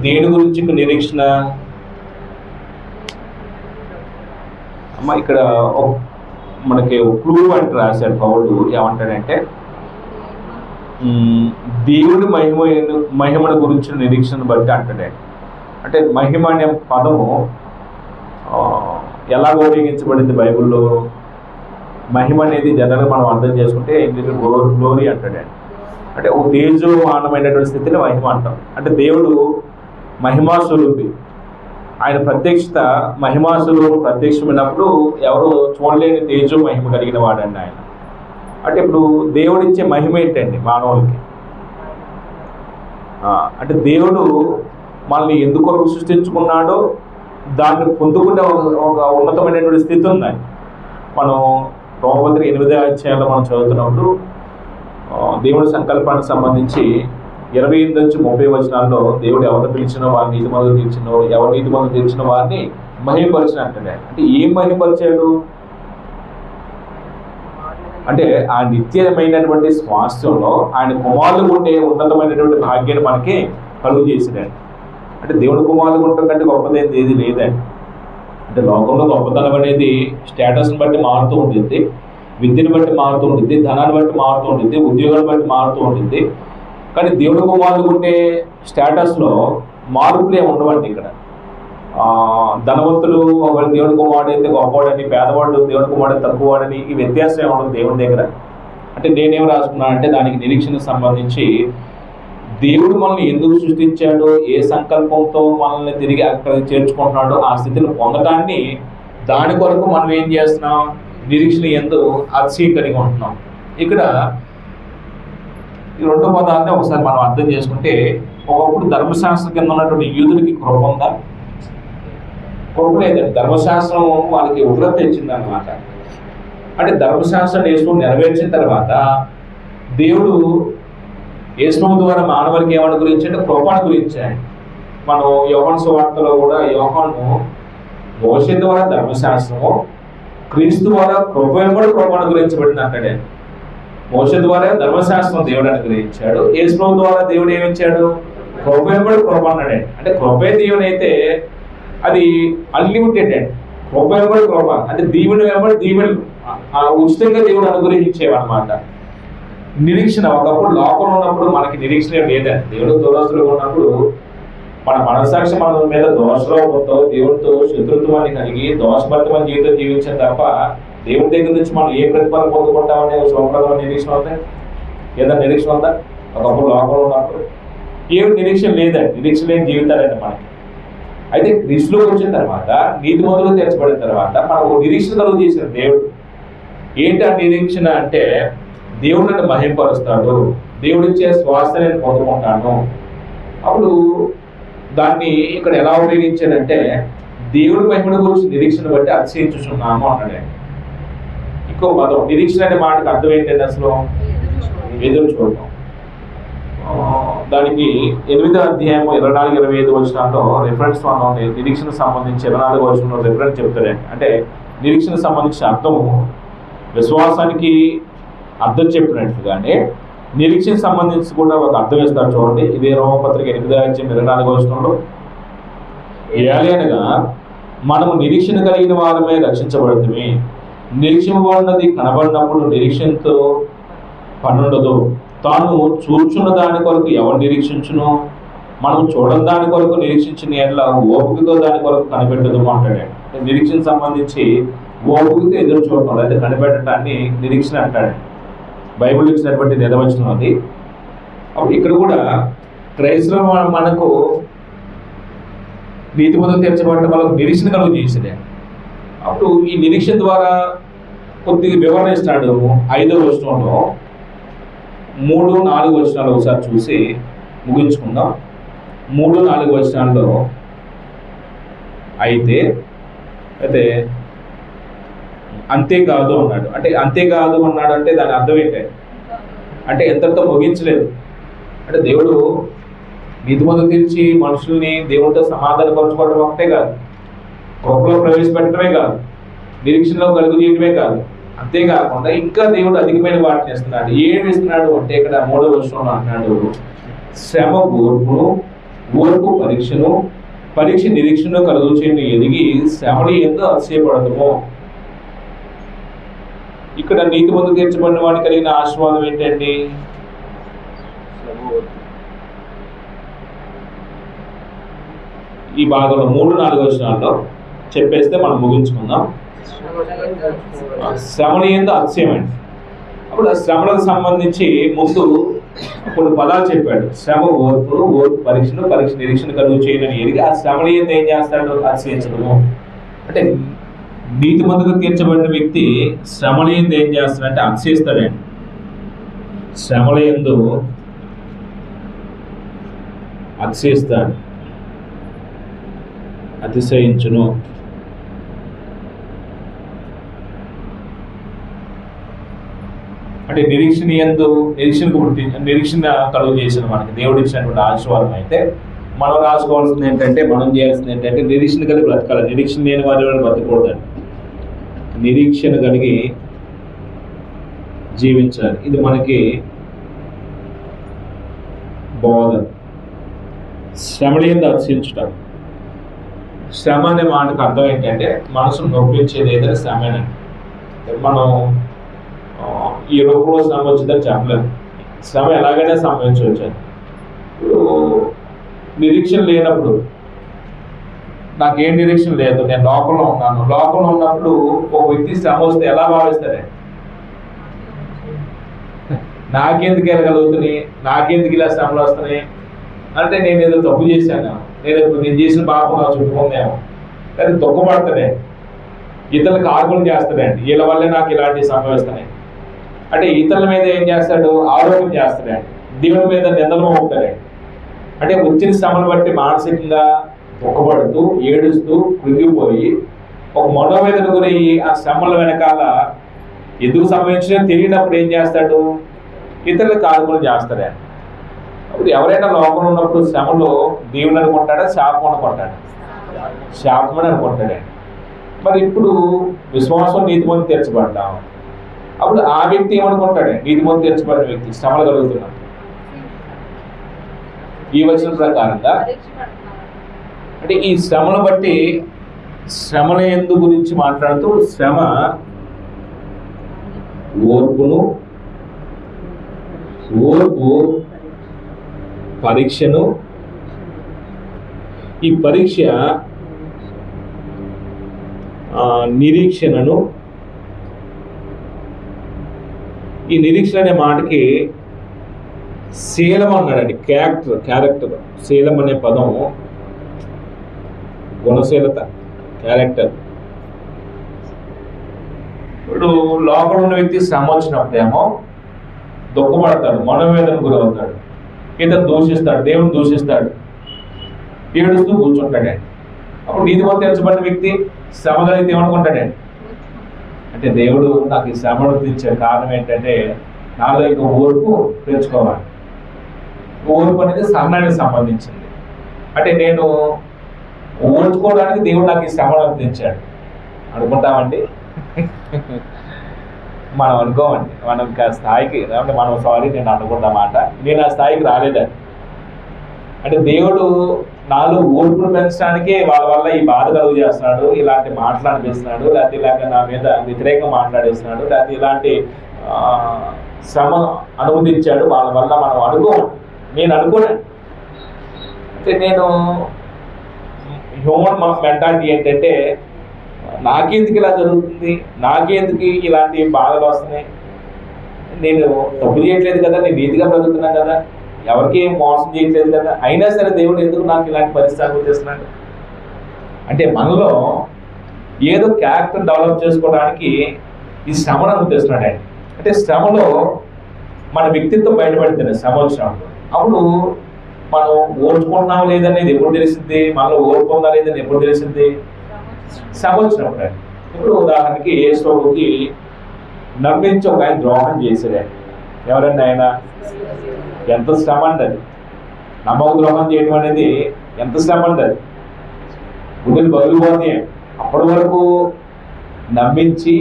దేని గురించి నిరీక్షణ అమ్మ? ఇక్కడ మనకి క్లూ అంటే రాశాడు పౌరుడు. ఏమంటాడంటే దేవుడి మహిమను గురించిన నిరీక్షణ బట్టి అంటాడే. అంటే మహిమ అనే పదము ఎలా ఉపయోగించబడింది బైబిల్లో? మహిమ అనేది జనరల్గా మనం అర్థం చేసుకుంటే ఇంగ్లీష్లో గ్లోరీ అంటాడే. అంటే ఒక తేజోమానమైనటువంటి స్థితిని మహిమ అంటాం. అంటే దేవుడు మహిమాస్వరూపి, ఆయన ప్రత్యక్షత మహిమాస్వరూపం ప్రత్యక్షమైనప్పుడు ఎవరు చూడలేని తేజో మహిమ కలిగిన వాడండి ఆయన. అంటే ఇప్పుడు దేవుడిచ్చే మహిమ ఏంటండి మానవులకి? అంటే దేవుడు మనల్ని ఎందుకు సృష్టించుకున్నాడో దాన్ని పొందుకునే ఒక ఉన్నతమైనటువంటి స్థితి ఉంది. మనం రోమపత్రిక 8వ అధ్యాయంలో మనం చదువుతున్నప్పుడు దేవుడి సంకల్పానికి సంబంధించి 28 నుంచి 30 వచనాల్లో దేవుడు ఎవరు పిలిచినో వారిని నీతిమంతులు తీర్చినో, ఎవరు నీతిమంతులు తీర్చిన వారిని మహిమపరిచిన అంటాడు. అంటే ఏం మహిమపరిచాడు అంటే ఆ నిత్యమైనటువంటి స్వాస్థ్యంలో ఆయన కుమారులు ఉండే ఉన్నతమైనటువంటి భాగ్యాన్ని మనకి కలుగు చేసినాడు. అంటే దేవుడి కుమారులు ఉండటం కంటే గొప్పదైంది ఏది లేదండి. అంటే లోకంలో గొప్పతనం అనేది స్టేటస్ని బట్టి మారుతూ ఉంటుంది, విద్యను బట్టి మారుతూ ఉంటుంది, ధనాన్ని బట్టి మారుతూ ఉంటుంది, ఉద్యోగాన్ని బట్టి మారుతూ ఉంటుంది. కానీ దేవుడి కుమారులు ఉండే స్టేటస్లో మార్పులు ఏమి ఉండవండి. ఇక్కడ ధనవంతులు ఒకవేళ దేవుడి కుమారుడు అయితే గొప్పవాడని, పేదవాడు దేవుడి కుమారుడు తక్కువవాడని ఈ వ్యత్యాసం ఏమఉండదు దేవుడి దగ్గర. అంటే నేనేం రాసుకున్నాను అంటే దానికి నిరీక్షణకు సంబంధించి దేవుడు మనల్ని ఎందుకు సృష్టించాడో, ఏ సంకల్పంతో మనల్ని తిరిగి అక్కడ చేర్చుకుంటున్నాడో ఆ స్థితిని పొందటాన్ని దాని కొరకు మనం ఏం చేస్తున్నాం? నిరీక్షణ యందు అతిశయం కలిగి ఉంటున్నాం. ఇక్కడ ఈ రెండు పదాలని ఒకసారి మనం అర్థం చేసుకుంటే, ఒకప్పుడు ధర్మశాస్త్రం కింద ఉన్నటువంటి యూదులకి కృప ఉందా? కృప లేదండి. ధర్మశాస్త్రం వాళ్ళకి ఉగ్రత తెచ్చిందన్నమాట. అంటే ధర్మశాస్త్రం యేసు నెరవేర్చిన తర్వాత దేవుడు యేసు ద్వారా మానవులకి ఏమని గురించి అంటే కృపను గురించి. మనం యోహాను సువార్తలో కూడా యోహాను మోషే ద్వారా ధర్మశాస్త్రము, క్రీస్తు ద్వారా కృపను గురించబడింది అంటాడే. మోషే ద్వారా ధర్మశాస్త్రం దేవుడు అనుగ్రహించాడు, యేసు ద్వారా దేవుడు ఏమిచ్చాడు? కృప అన్నాడే. అంటే కృపే దేవుని అయితే అది అన్లిమిటెడ్ అండి. కృప అంటే దీవుని వెంబడి దీవుని ఉచితంగా దేవుడు అనుగ్రహించేవన్నమాట. నిరీక్షణ ఒకప్పుడు లోకంలో ఉన్నప్పుడు మనకి నిరీక్షణ లేదండి. దేవుడు దోషులుగా ఉన్నప్పుడు మన మనసాక్షి మన మీద దోషంతో దేవుడితో శత్రుత్వాన్ని కలిగి దోషభరితమైన జీవితం జీవించాం తప్ప దేవుడి దగ్గర నుంచి మనం ఏ ప్రతిఫలం పొందుకుంటామనే సంప్రదాయం నిరీక్షణ ఉందా? ఏదైనా నిరీక్షణ ఉందా? ఒకప్పుడు లోకంలో ఉన్నప్పుడు ఏమి నిరీక్షణ లేదండి. నిరీక్షణ లేని జీవితాలండి మనకి. అయితే క్రీస్తులోకి వచ్చిన తర్వాత నీతిమంతులు తీర్చబడిన తర్వాత మనకు నిరీక్షణ కలుగు చేసిన దేవుడు. ఏంటి ఆ నిరీక్షణ అంటే, దేవుడు నన్ను మహింపరుస్తాడు, దేవుడిచ్చే శ్వాస నేను పొందుకుంటాను. అప్పుడు దాన్ని ఇక్కడ ఎలా ఉపయోగించాడంటే, దేవుడి మహిమను గురించి నిరీక్షణ బట్టి అతిశయించుచున్నాము అన్నాడు. ఇంకో పదం నిరీక్షణ అనే మాటకు అర్థం ఏంటంటే అసలు ఎదురు చూడటం. దానికి 8వ అధ్యాయం 24-25 వచనాల్లో రిఫరెన్స్ మనం నిరీక్షణ సంబంధించి 24వ వచనంలో రిఫరెన్స్ చెప్తాడు. అంటే నిరీక్షణ సంబంధించిన అర్థము విశ్వాసానికి అర్థం చెప్పినట్టుగానే నిరీక్షణ సంబంధించి కూడా ఒక అర్థం ఇస్తారు. చూడండి, ఇదే రోమపత్రిక 8వ అధ్యాయం 24వ వచనంలో, ఏలయనగా మనము నిరీక్షణ కలిగిన వారమే రక్షించబడుతుంది. నిరీక్షింపబడినది కనబడినప్పుడు నిరీక్షణతో పనుండదు. తాను చూచున్న దాని కొరకు ఎవరు నిరీక్షించును? మనం చూడని దాని కొరకు నిరీక్షించిన ఎట్లా ఓపికతో దాని కొరకు కనిపెట్టదు అంటాడు. నిరీక్షణ సంబంధించి ఓపికతో ఎదురు చూడటం లేదా కనిపెట్టడాన్ని నిరీక్షణ అంటాడు. బైబిల్ ఇచ్చినటువంటి నిర్వచనం అది. అప్పుడు ఇక్కడ కూడా క్రైస్తవ మనకు నీతిమంతులు తీర్చబడటం వాళ్ళకు నిరీక్షణ కలుగు చేసిందే. అప్పుడు ఈ నిరీక్షణ ద్వారా కొద్దిగా వివరణ ఇస్తున్నాడు 5వ వచనంలో. 3-4 వచనాలు ఒకసారి చూసి ముగించుకుందాం. 3-4 వచనాల్లో అయితే అంతేకాదు అన్నాడు. అంటే అంతేకాదు అన్నాడు అంటే దాని అర్థం ఏంటి అంటే ఎంతటితో ముగించలేదు. అంటే దేవుడు నీతిమంతులు తీర్చి మనుషుల్ని దేవుడితో సమాధానపరచుకోవడం ఒకటే కాదు, కృపలో ప్రవేశపెట్టడమే కాదు, నిరీక్షణలో కలుగు చేయడమే కాదు, అంతేకాకుండా ఇంకా దేవుడు అధికమైన వాటిని ఇస్తున్నాడు. ఏమి ఇస్తున్నాడు అంటే ఇక్కడ 3వ వచనంలో అన్నాడు, శ్రమ ఓర్పును, ఓర్పు పరీక్షను, పరీక్ష నిరీక్షణ కలుగు చేయని ఎదిగి శ్రమని ఎంతో అతిశయపడదుము. ఇక్కడ నీతిమంతులు తీర్చబడిన వాడిని కలిగిన ఆశీర్వాదం ఏంటండి? ఈ భాగంలో 3-4 వచనాల్లో చెప్పేస్తే మనం ముగించుకుందాం. శ్రమని ఎంతో అతిశయమండి. అప్పుడు ఆ శ్రమలకు సంబంధించి ముందు కొన్ని పదాలు చెప్పాడు. శ్రమ ఓర్పు, ఓర్పు పరీక్షను, పరీక్ష నిరీక్షణ కలుగు చేయని ఎరిగి ఆ శ్రమని ఎందు ఏం చేస్తాడు? అతిశయించడము. అంటే నీతిమంతులుగా తీర్చబడిన వ్యక్తి శ్రమల యందు ఏం చేస్తాడంటే అతిశయిస్తాడండి. శ్రమల యందు అతిశయిస్తాడు, అతిశయించును. అంటే నిరీక్షణ కలుగు చేసిన మనకి దేవుడు ఇచ్చినటువంటి ఆశీర్వాదం. అయితే మనం రాసుకోవాల్సింది ఏంటంటే, మనం చేయాల్సింది ఏంటంటే నిరీక్షణ కలిగి బ్రతకాలి. నిరీక్షణ లేని వారి బ్రతకూడదండి. నిరీక్షణ కలిగి జీవించాలి. ఇది మనకి బోధ. శ్రమల యందు అతిశయించుట. శ్రమ అనే మాటకు అర్థం ఏంటంటే మనసును నొప్పించేది ఏదైనా శ్రమేనండి. మనం ఈ రూపంలో శ్రమ వచ్చిందని చెప్పలేదు. శ్రమ ఎలాగైనా సంభవించవచ్చు. నిరీక్షణ లేనప్పుడు, నాకేం నిరీక్షణ లేదు, నేను లోకంలో ఉన్నాను. లోకంలో ఉన్నప్పుడు ఒక వ్యక్తి శ్రమ వస్తే ఎలా భావిస్తాడే? నాకెందుకు వెళ్ళగలుగుతున్నాయి, నాకెందుకు ఇలా శ్రమలు వస్తున్నాయి అంటే నేను ఏదో తప్పు చేశాను, నేను చేసిన పాపం నా చుట్టుకుందేమో, కానీ దుఃఖపడతానే. ఇతరులకు ఆరోపణలు చేస్తాడండి, వీళ్ళ వల్లే నాకు ఇలాంటివి సంభవిస్తున్నాయి అంటే ఇతరుల మీద ఏం చేస్తాడు, ఆరోపణ చేస్తాడండి, దేవుని మీద నిందలు మోపుతాడండి. అంటే వచ్చిన శ్రమను బట్టి మానసికంగా దుఃఖపడుతూ ఏడుస్తూ కృంగిపోయి ఒక మనోవేదన గురయ్యి ఆ శ్రమల వెనకాల ఎందుకు సంభవించినా తెలియనప్పుడు ఏం చేస్తాడు, ఇతరులకు ఆరోపణ చేస్తాడండి. అప్పుడు ఎవరైనా లోకంలో ఉన్నప్పుడు శ్రమలో దేవుని అనుకుంటాడా, శాపం అనుకుంటాడా? శాపమని అనుకుంటాడండి. మరి ఇప్పుడు విశ్వాసం నీతిమంతు తీర్చబడ్డాం, అప్పుడు ఆ వ్యక్తి ఏమనుకుంటాడు, నీతిమంతు తీర్చబడిన వ్యక్తి శ్రమలు కలుగుతున్నాడు. ఈ వచనం ప్రకారంగా అంటే ఈ శ్రమను బట్టి శ్రమల యందు గురించి మాట్లాడుతూ శ్రమ ఓర్పు పరీక్షను, ఈ పరీక్ష నిరీక్షణను, ఈ నిరీక్షణ అనే మాటకి శీలం అన్నాడండి. క్యారెక్టర్ శీలం అనే పదం గుణశీలత, క్యారెక్టర్. ఇప్పుడు లోపల ఉన్న వ్యక్తి శ్రమ వచ్చినప్పుడేమో దుఃఖపడతాడు, మనోవేదన గురవుతాడు, ఇతను దూషిస్తాడు, దేవుని దూషిస్తాడు, ఏడుస్తూ కూర్చుంటాడండి. అప్పుడు నీతిమంతు తీర్చబడిన వ్యక్తి శ్రమ కలిగితే ఏమనుకుంటాడండి, అంటే దేవుడు నాకు ఈ శ్రమను తెచ్చే కారణం ఏంటంటే నాలో ఇంకా ఓర్పు పెంచుకోవాలి. ఓర్పు అనేది సహనానికి సంబంధించింది. అంటే నేను ఓర్చుకోవడానికి దేవుడు నాకు ఈ శ్రమను తెచ్చాడు అనుకుంటామండి. మనం అనుకోమండి, మనం ఇంకా స్థాయికి అంటే మనం నేను అనుకున్నమాట, నేను ఆ స్థాయికి రాలేదండి. అంటే దేవుడు నాలో ఓర్పును పెంచడానికే వాళ్ళ వల్ల ఈ బాధ కలుగు చేస్తున్నాడు, ఇలాంటి మాటలు అనిపిస్తున్నాడు, లేకపోతే ఇలాగ నా మీద వ్యతిరేకంగా మాట్లాడేస్తున్నాడు, లేకపోతే ఇలాంటి శ్రమ అనుమతించాడు వాళ్ళ వల్ల. మనం నేను అనుకోను. అంటే నేను హ్యూమన్ మెంటాలిటీ ఏంటంటే నాకెందుకు ఇలా జరుగుతుంది, నాకెందుకు ఇలాంటి బాధలు వస్తున్నాయి, నేను తప్పు చేయట్లేదు కదా, నేను నీతిగా బ్రతుకుతున్నాను కదా, ఎవరికి ఏం మోసం చేయట్లేదు కదా, అయినా సరే దేవుడు ఎందుకు నాకు ఇలాంటి పరిస్థితి అనుమతిస్తున్నాడు. అంటే మనలో ఏదో క్యారెక్టర్ డెవలప్ చేసుకోవడానికి ఈ శ్రమను అనుమతిస్తున్నాడు అండి. అంటే శ్రమలో మన వ్యక్తిత్వం బయటపడుతుంది. శ్రమ వచ్చినప్పుడు అప్పుడు మనం ఓర్చుకుంటున్నాం లేదనేది ఎప్పుడు తెలిసింది, మనలో ఓర్పు ఉందా లేదని ఎప్పుడు తెలిసింది, శ్రమ వచ్చినప్పుడు. ఇప్పుడు ఉదాహరణకి యేసుకి నమ్మించి ఒక ఆయన ద్రోహం చేశాడు. ఎవరండి ఆయన? ఎంత శ్రమ అండి అది, నమ్మక ద్రోహం చేయడం అనేది ఎంత శ్రమ అండి అది, గుండెలు పగిలిపోతాయి. అప్పటి వరకు నమ్మించి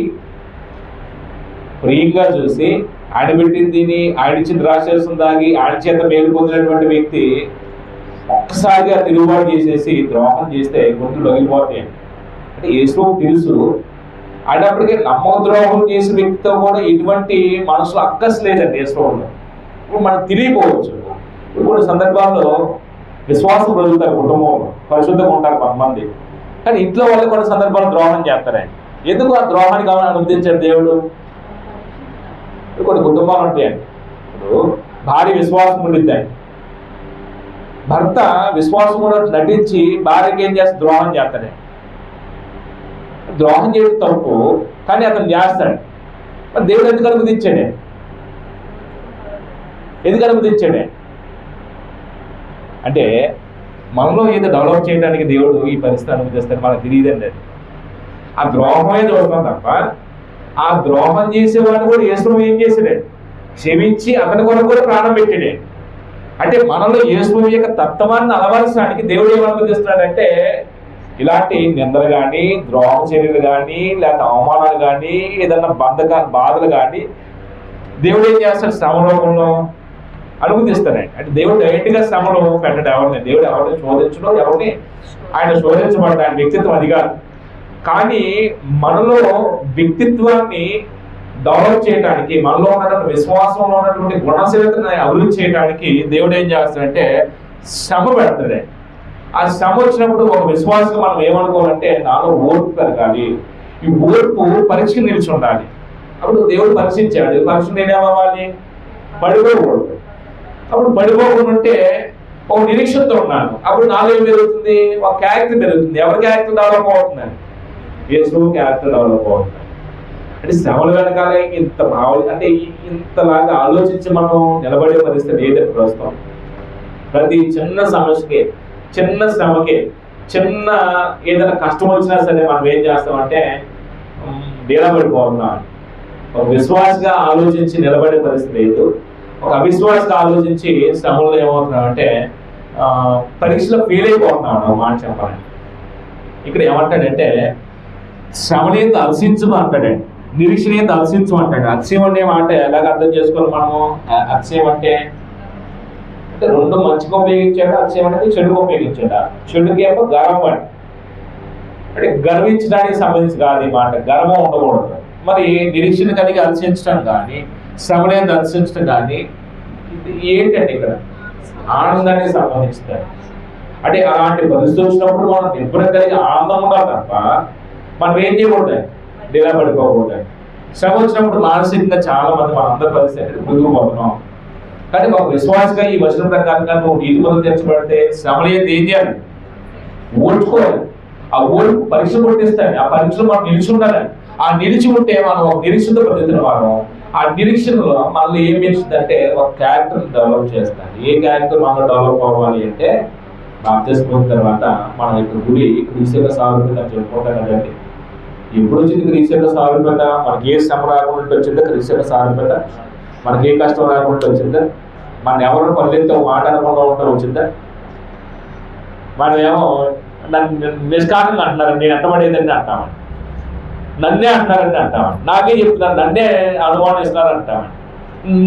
ప్రియంగా చూసి ఆయన పెట్టింది ఆయన ఇచ్చిన ద్రాక్షరసం తాగి ఆయన చేత మేలు పొందినటువంటి వ్యక్తి ఒక్కసారిగా తిరుగుబాటు చేసేసి ద్రోహం చేస్తే గుండెలు పగిలిపోతాయి. అంటే యేసు తెలుసు, అయినప్పటికీ నమ్మక ద్రోహం చేసిన వ్యక్తితో కూడా ఎటువంటి మనసులో అక్కస్ లేదండి యేసులో. ఇప్పుడు మనకు తెలియకపోవచ్చు. ఇప్పుడు కొన్ని సందర్భాల్లో విశ్వాసం పెరుగుతారు, కుటుంబంలో పరిశుద్ధంగా ఉంటారు కొంతమంది, కానీ ఇంట్లో వాళ్ళు కొన్ని సందర్భాలు ద్రోహం చేస్తారండి. ఎందుకు ఆ ద్రోహానికి కావాలని అనుమతించాడు దేవుడు? కొన్ని కుటుంబాలు ఉంటాయండి. ఇప్పుడు భార్య విశ్వాసం ఉండిద్దండి, భర్త విశ్వాసం కూడా నటించి భార్యకి ఏం చేస్తే ద్రోహం చేస్తాడే. ద్రోహం చేయడం తప్పు, కానీ అతను చేస్తాడు. మరి దేవుడు ఎందుకు అనుమతించాడే? ఎందుకు అనుమతించాడే? అంటే మనలో ఏదో డెవలప్ చేయడానికి దేవుడు ఈ పరిస్థితి అనుమతిస్తాడు, మనకు తెలియదండి. అది ఆ ద్రోహమే చూస్తాం తప్ప ఆ ద్రోహం చేసేవాడిని కూడా యేసు ఏం చేసాడే? క్షమించి అతని కొరకు కూడా ప్రాణం పెట్టాడే. అంటే మనలో యేసు యొక్క తత్వాన్ని అలవరచడానికి దేవుడు ఏమనుమతిస్తున్నాడంటే ఇలాంటి నిందలు కానీ, ద్రోహ చర్యలు కానీ, లేకపోతే అవమానాలు కానీ, ఏదన్నా బాధలు కానీ దేవుడు ఏం చేస్తాడు? శ్రమలోకంలో అనుమతిస్తాడండి. అంటే దేవుడు డైరెక్ట్గా శ్రమలో పెట్టడం ఎవరిని, దేవుడు ఎవరిని శోధించడం, ఎవరిని ఆయన శోధించబడ్డాడు, వ్యక్తిత్వం అది కాదు. కానీ మనలో వ్యక్తిత్వాన్ని డెవలప్ చేయడానికి, మనలో ఉన్నటువంటి విశ్వాసంలో ఉన్నటువంటి గుణశీలతను అభివృద్ధి చేయడానికి దేవుడు ఏం చేస్తాడంటే శ్రమ పెడతాడే. ఆ శ్రమ వచ్చినప్పుడు ఒక విశ్వాసం మనం ఏమనుకోవాలంటే నాలో ఓర్పు పెరగాలి, ఈ ఓర్పు పరీక్ష నిలిచి ఉండాలి. అప్పుడు దేవుడు పరీక్షించాడు, పరీక్ష నేనేమవ్వాలి? పడిపోకూడదు. అప్పుడు పడిపోకుండా ఉంటే ఒక నిరీక్షణతో ఉన్నాను, అప్పుడు నాలో ఏం పెరుగుతుంది? ఒక క్యారెక్టర్ పెరుగుతుంది. ఎవరి క్యారెక్టర్ డెవలప్ అవుతుందని? యేసు క్యారెక్టర్ డెవలప్ అవుతుంది. అంటే శ్రమల వెనకాలే ఇంత అంటే ఇంతలాగా ఆలోచించి మనం నిలబడే పరిస్థితి ఏదైతే ప్రస్తుతం. ప్రతి చిన్న సమస్యకి, చిన్న శ్రమకి, చిన్న ఏదైనా కష్టం వచ్చినా సరే మనం ఏం చేస్తామంటే డీలా పడిపోతున్నాం. ఒక విశ్వాసగా ఆలోచించి నిలబడే పరిస్థితి లేదు. ఒక అవిశ్వాసగా ఆలోచించి శ్రమంలో ఏమవుతున్నాం అంటే పరీక్షలో ఫెయిల్ అయిపోతున్నాం అన్న మాట చెప్పాలని. ఇక్కడ ఏమంటాడంటే శ్రమని అలసించు అంటాడండి, నిరీక్షణ అలసించు అంటాడు. అతిశయం అంటే మాట ఎలాగ అర్థం చేసుకోవాలి మనము? అతిశయం అంటే రెండు మంచిగా ఉపయోగించాడు, అతిశయం అనేది చెడుగా ఉపయోగించాడు. చెడుకి ఏమో గర్వం అంటే గర్వించడానికి సంబంధించి కాదు ఈ మాట, గర్వం ఉండకూడదు. మరి నిరీక్షణ కలిగి అలసించడం కానీ శ్రమని అలసించడం కానీ ఏంటంటే ఇక్కడ ఆనందానికి సంబంధించింది. అంటే అలాంటి పరిస్థితి వచ్చినప్పుడు మనం నిబ్బరం కలిగి ఆనందం ఉండాలి తప్ప మనం ఏం చేయకూడదు, డీలా పడిపోకూడదు. శ్రమ వచ్చినప్పుడు మానసికంగా చాలా మంది మనందరి పరిస్థితి ముందుకుపోతున్నాం. కానీ ఒక విశ్వాసంగా ఈ వచనం ప్రకారంగా నువ్వు నీతి మొదలు తెచ్చబడితే శ్రమలు ఏం చేయాలి? ఓడ్చుకోవాలి. ఆ ఓడ్పు పరీక్ష కొట్టిస్తాడు. ఆ పరీక్షలు మనం నిలిచి ఉండాలి. ఆ నిలిచి ఉంటే మనం ఒక నిరీక్షణ ప్రతిదిన వారం ఆ నిరీక్షణలో మనల్ని ఏం పెంచుతుందంటే ఒక క్యారెక్టర్ డెవలప్ చేస్తాను. ఏ క్యారెక్టర్ మనలో డెవలప్ అవ్వాలి అంటే బాప్తిస్మం పొందిన తర్వాత మనం ఇక్కడ గుడి క్రీస్తుల సారూప్యత చెప్పుకుంటాం కదండి. ఎప్పుడు వచ్చింది క్రీస్తుల సారూప్యత? మనకి ఏ శ్రమ రాకుండా వచ్చిందా క్రీస్తుల సారూప్యత? మనకి ఏ కష్టం రాకుండా వచ్చిందా? మన ఎవరు పల్లెంతో మాట అనకుండా ఉంటా వచ్చిందా? మనం ఏమో నన్ను నిష్కారణంగా అంటున్నారు, నేను ఎంతపడేదండి అంటామని, నన్నే అంటున్నారండి అంటామని, నాకే చెప్తున్నారు, నన్నే అనుమానిస్తున్నారు అంటామని,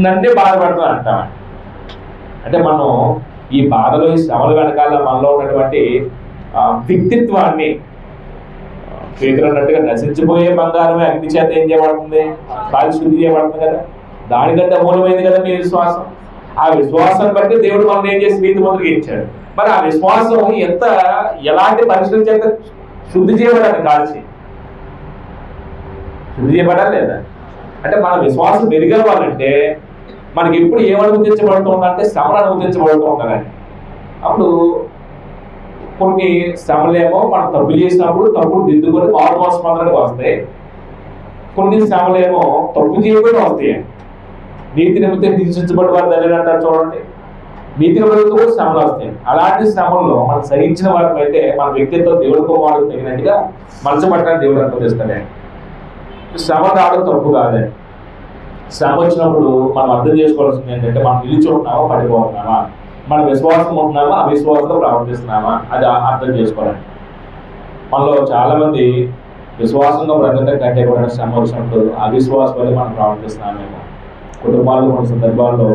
నన్నే బాధపడుతున్నారు అంటామని. అంటే మనం ఈ బాధలో ఈ శ్రమల వెనకాల మనలో ఉన్నటువంటి వ్యక్తిత్వాన్ని పేతురు అన్నట్టుగా నశించిపోయే బంగారమే అగ్ని చేత ఏం చేయబడుతుంది? కాలి శుద్ధి చేయబడుతుంది కదా. దానికంటే మూలమైంది కదా మీ విశ్వాసం. ఆ విశ్వాసాన్ని బట్టి దేవుడు మనం ఏం చేసి నీతి మొదలుగా ఇచ్చాడు. మరి ఆ విశ్వాసం ఎలాంటి పరిస్థితుల చేత శుద్ధి చేయబడాలి? కాల్చి శుద్ధి చేయబడాలి లేదా? అంటే మన విశ్వాసం మెరుగవ్వాలంటే మనకి ఎప్పుడు ఏం అనుమతించబడుతూ ఉండాలంటే శ్రమలు అనుమతించబడుతూ ఉండాలండి. అప్పుడు కొన్ని శ్రమలేమో మనం తప్పు చేసినప్పుడు తప్పులు దిద్దుకొని మారుమోసమందరికి వస్తాయి. కొన్ని శ్రమలేమో తప్పు చేయకుండా వస్తాయి. నీతి నిమిత్తం హింసించబడి వారు ధన్యులు అంటారు చూడండి. నీతి నిమిత్తం కూడా శ్రమలు వస్తాయి. అలాంటి శ్రమంలో మనం సహించిన వారికి అయితే మన వ్యక్తిత్వం దేవుడి కుమారుడు తగినట్టుగా మనసు పట్టడానికి దేవుడు అనుమతిస్తాడే. శ్రమ రావడం తప్పు కాదండి. శ్రమ వచ్చినప్పుడు మనం అర్థం చేసుకోవాల్సింది ఏంటంటే మనం నిలిచి ఉంటున్నామా, పడిపోతున్నామా, మన విశ్వాసం ఉంటున్నామా, అవిశ్వాసంతో ప్రవర్తిస్తున్నామా, అది అర్థం చేసుకోవాలండి. మనలో చాలా మంది విశ్వాసంగా బ్రతకడం కంటే కూడా శ్రమ వచ్చినప్పుడు అవిశ్వాసం వల్ల మనం ప్రవర్తిస్తున్నామేమో. కుటుంబాల్లో కొన్ని సందర్భాల్లో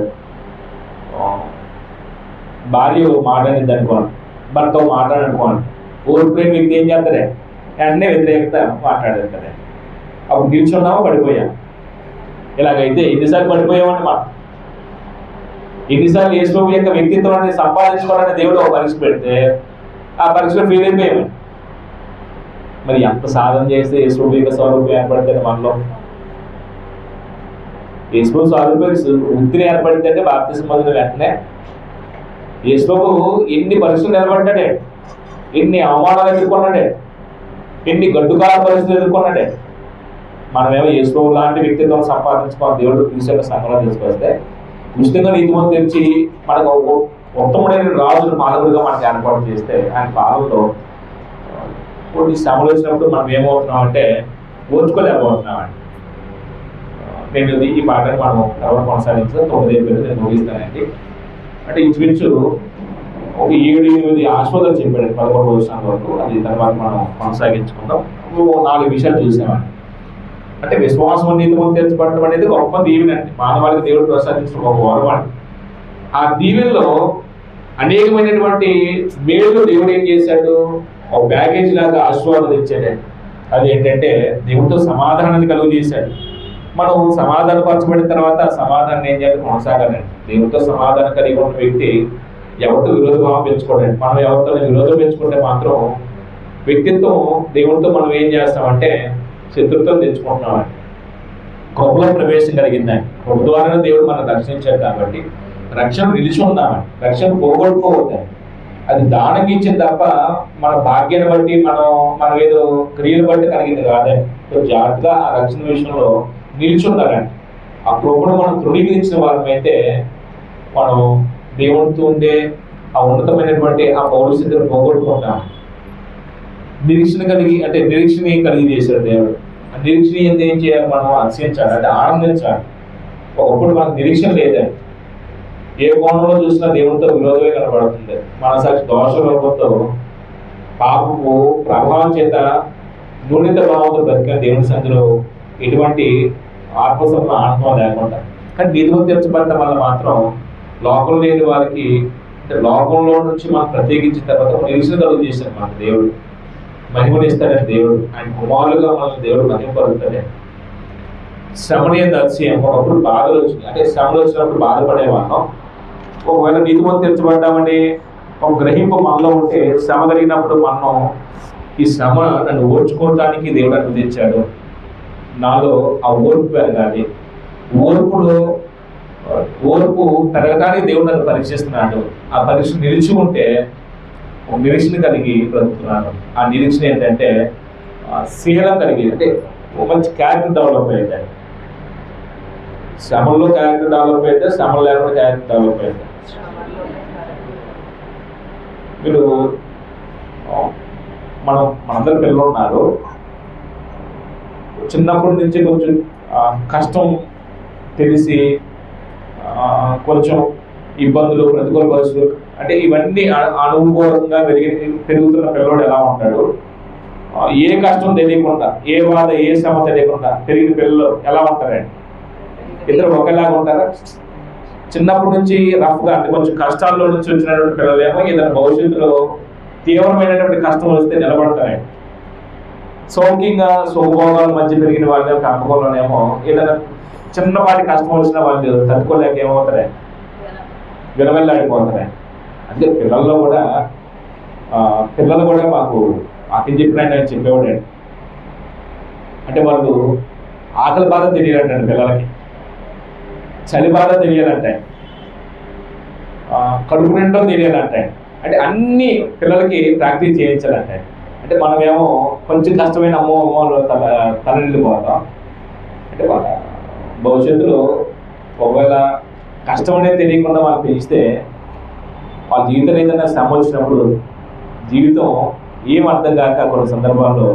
భార్య మాట్లాడింది అనుకోండి, భర్త మాట్లాడనుకోండి, ఓడిపోయిన వ్యక్తి ఏం చేస్తాడే వెంటనే వ్యతిరేకత మాట్లాడేది కదా. అప్పుడు నిల్చున్నామా, పడిపోయాం. ఇలాగైతే ఎన్నిసార్లు పడిపోయామని మనం ఎన్నిసార్లు యేసు యొక్క వ్యక్తిత్వాన్ని సంపాదించుకోవాలని దేవుడు ఒక పరీక్ష పెడితే ఆ పరీక్షలో ఫెయిల్ అయిపోయామని. మరి ఎంత సాధన చేస్తే యేసు యొక్క స్వరూపం ఏర్పడితే మనలో యేసు స్వరూపం వృత్తిని ఏర్పడితే బాప్తిస్మం పొందిన వెంటనే యేసుకు ఎన్ని పరీక్షలు నిలబడ్డాడే, ఎన్ని అవమానాలు ఎదుర్కొన్నాడే, ఎన్ని గడ్డుకాల పరిస్థితులు ఎదుర్కొన్నాడే. మనమేమో యేసు లాంటి వ్యక్తిత్వం సంపాదించుకోవాలి దేవుడు క్రీస్తు సంఘంలో తీసుకొస్తే ఉచితంగా నీతిమంతులు తెచ్చి మనకు ఉత్తముడైన రాజును పాలకుడిగా మనకు ఏర్పాటు చేస్తే ఆయన పాలనలో కొన్ని శ్రమలు వచ్చినప్పుడు మనం ఏమవుతున్నాం అంటే ఓర్చుకోలేకపోతున్నామండి. నేను ఈ పాటను మనం ఎవరు కొనసాగించడం 9 ఏళ్ళు నేను ముగిస్తానండి. అంటే ఇంచుమించు ఒక 7-8 ఆస్వాదాలు చెప్పాడు 11 సంవత్సరాల వరకు. అది తర్వాత మనం కొనసాగించుకుందాం. 4 విషయాలు చూసామండి. అంటే విశ్వాసం నీతిమంతులు తెచ్చబడటం అనేది గొప్ప దీవెన అండి. మానవాళికి దేవుడు ప్రసాదించిన ఒక వరం అండి. ఆ దీవెనలో అనేకమైనటువంటి మేలు దేవుడు ఏం చేశాడు, ఒక ప్యాకేజ్ లాగా ఆశీర్వాదాలు ఇచ్చాడండి. అది ఏంటంటే దేవుడితో సమాధానాన్ని కలుగు చేశాడు. మనం సమాధానపరచబడిన తర్వాత సమాధానం ఏం చేయాలి, కొనసాగాలండి. దేవుడితో సమాధానం కలిగి ఉన్న వ్యక్తి ఎవరితో విరోధభావం పెంచుకోవడండి. మనం ఎవరితో విరోధం పెంచుకుంటే మాత్రం వ్యక్తిత్వం దేవుడితో మనం ఏం చేస్తామంటే శత్రుత్వం తెచ్చుకుంటున్నామండి. కృపలో ప్రవేశం కలిగిందండి. కృప ద్వారా దేవుడు మనం రక్షించాడు కాబట్టి రక్షణ నిలిచి ఉందామండి. రక్షణ పోగొట్టుకోవద్దండి. అది దానంగా ఇచ్చింది తప్ప మన భాగ్యాన్ని బట్టి మనం ఏదో క్రియలు బట్టి కలిగింది కాదండి. జాగ్రత్తగా ఆ రక్షణ విషయంలో నిల్చున్నారండి. ఆ కృపను మనం తృణీకరించిన వారమైతే మనం దేవునితో ఉండే ఆ ఉన్నతమైనటువంటి ఆ పౌరస్థితిని పోగొట్టుకుంటాం. నిరీక్షణ కలిగి చేశాడు దేవుడు. ఆ నిరీక్షణ ఏం చేయాలి? మనం అతిశయించాలి, అంటే ఆనందించాలి. ఒకప్పుడు మనకు నిరీక్షణ లేదండి. ఏ కోణంలో చూసినా దేవునితో విరోధమే కనబడుతుంది. మనసాక్షి దోషరూపంతో పాపపు ప్రభావం చేత న్యూనత భావంతో బ్రతికిన దేవుని సంధిలో ఎటువంటి ఆత్మసంలో ఆనందం లేకుండా, కానీ నీతిమంతులు తీర్చబడటం వల్ల మాత్రం లోకం లేని వారికి, అంటే లోకంలో నుంచి మనం ప్రత్యేకించిన తర్వాత నిరీక్షణ కలుగు చేశాడు మన దేవుడు. మహిమనిస్తాడని దేవుడు, ఆయన కుమారులుగా మనల్ని దేవుడు మహిమపరుస్తాడే. శ్రమనే దర్శయం. ఒకప్పుడు బాధలు వచ్చినాయి, అంటే శ్రమలు వచ్చినప్పుడు బాధపడేవాళ్ళం. ఒకవేళ నీతిమంతులు తీర్చబడ్డామని ఒక గ్రహింపు మనలో ఉంటే, శ్రమ కలిగినప్పుడు మనం ఈ శ్రమ నన్ను ఓర్చుకోవడానికి దేవుడు అనుమతించాడు, నాలో ఆ ఓర్పు పెరగాలి, ఓర్పు పెరగడానికి దేవుడు నన్ను పరీక్షిస్తున్నాడు. ఆ పరీక్ష నిలుచుకుంటే ఒక నిరీక్షణ కలిగి బ్రతుకుతున్నాను. ఆ నిరీక్షణ ఏంటంటే శీలం కలిగి, అంటే ఒక మంచి క్యారెక్టర్ డెవలప్ అయ్యింది. శ్రమల్లో క్యారెక్టర్ డెవలప్ అయితే, శ్రమలు లేకుండా క్యారెక్టర్ డెవలప్ అయింది. మీరు మనందరి పిల్లలు ఉన్నారు. చిన్నప్పటి నుంచి కొంచెం కష్టం తెలిసి కొంచెం ఇబ్బందులు, ప్రతికూల పరిస్థితులు, అంటే ఇవన్నీ అనుభవంగా పెరుగుతున్న పిల్లవాడు ఎలా ఉంటాడు? ఏ కష్టం తెలియకుండా, ఏ బాధ, ఏ శ్రమ తెలియకుండా పెరిగిన పిల్లలు ఎలా ఉంటారండి? ఇద్దరు ఒకేలాగా ఉంటారా? చిన్నప్పటి నుంచి రఫ్గా, అంటే కొంచెం కష్టాల్లో నుంచి వచ్చినటువంటి పిల్లలు ఏమో ఏదైనా భవిష్యత్తులో తీవ్రమైనటువంటి కష్టం వస్తే నిలబడతారండి. సౌఖ్యంగా సుఖభోగాల మధ్య పెరిగిన వాళ్ళ పెంపకంలోనేమో ఏదైనా చిన్నపాటి కష్టం వచ్చిన వాళ్ళు తట్టుకోలేక ఏమవుతారే, వినవెల్లాడిపోతారే. అంటే పిల్లలు కూడా మాకు ఆకలి చెప్పినట్టు ఆయన చెప్పేవాడండి. అంటే వాళ్ళు ఆకలి బాధ తెలియాలంటండి పిల్లలకి, చలి బాధ తెలియాలంటే, కడుపు నిండో తెలియాలంటే, అంటే అన్ని పిల్లలకి ప్రాక్టీస్ చేయించాలంటే. అంటే మనమేమో కొంచెం కష్టమైన అమ్మో తలనిల్లిపోతాం. అంటే వాళ్ళ భవిష్యత్తులో ఒకవేళ కష్టం అనేది తెలియకుండా వాళ్ళు పెంచితే వాళ్ళ జీవితం ఏదైనా శ్రమ వచ్చినప్పుడు జీవితం ఏం అర్థం కాక కొన్ని సందర్భాల్లో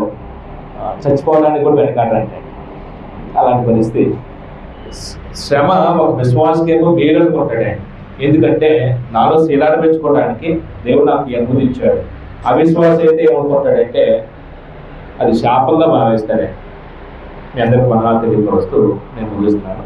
చచ్చిపోవడానికి కూడా వెనకాడంటే అలాంటి పరిస్థితి. శ్రమ ఒక విశ్వాసకేమో మేలు అనుకుంటాడే. ఎందుకంటే నాలో శీలాడ పెంచుకోవడానికి దేవుడు నాకు అనుమతించాడు. అవిశ్వాసం అయితే ఏమనుకుంటాడంటే అది శాపంగా భావిస్తాడే. మీ అందరికి మనాలు తెలియపరుస్తూ నేను ముగిస్తున్నాను.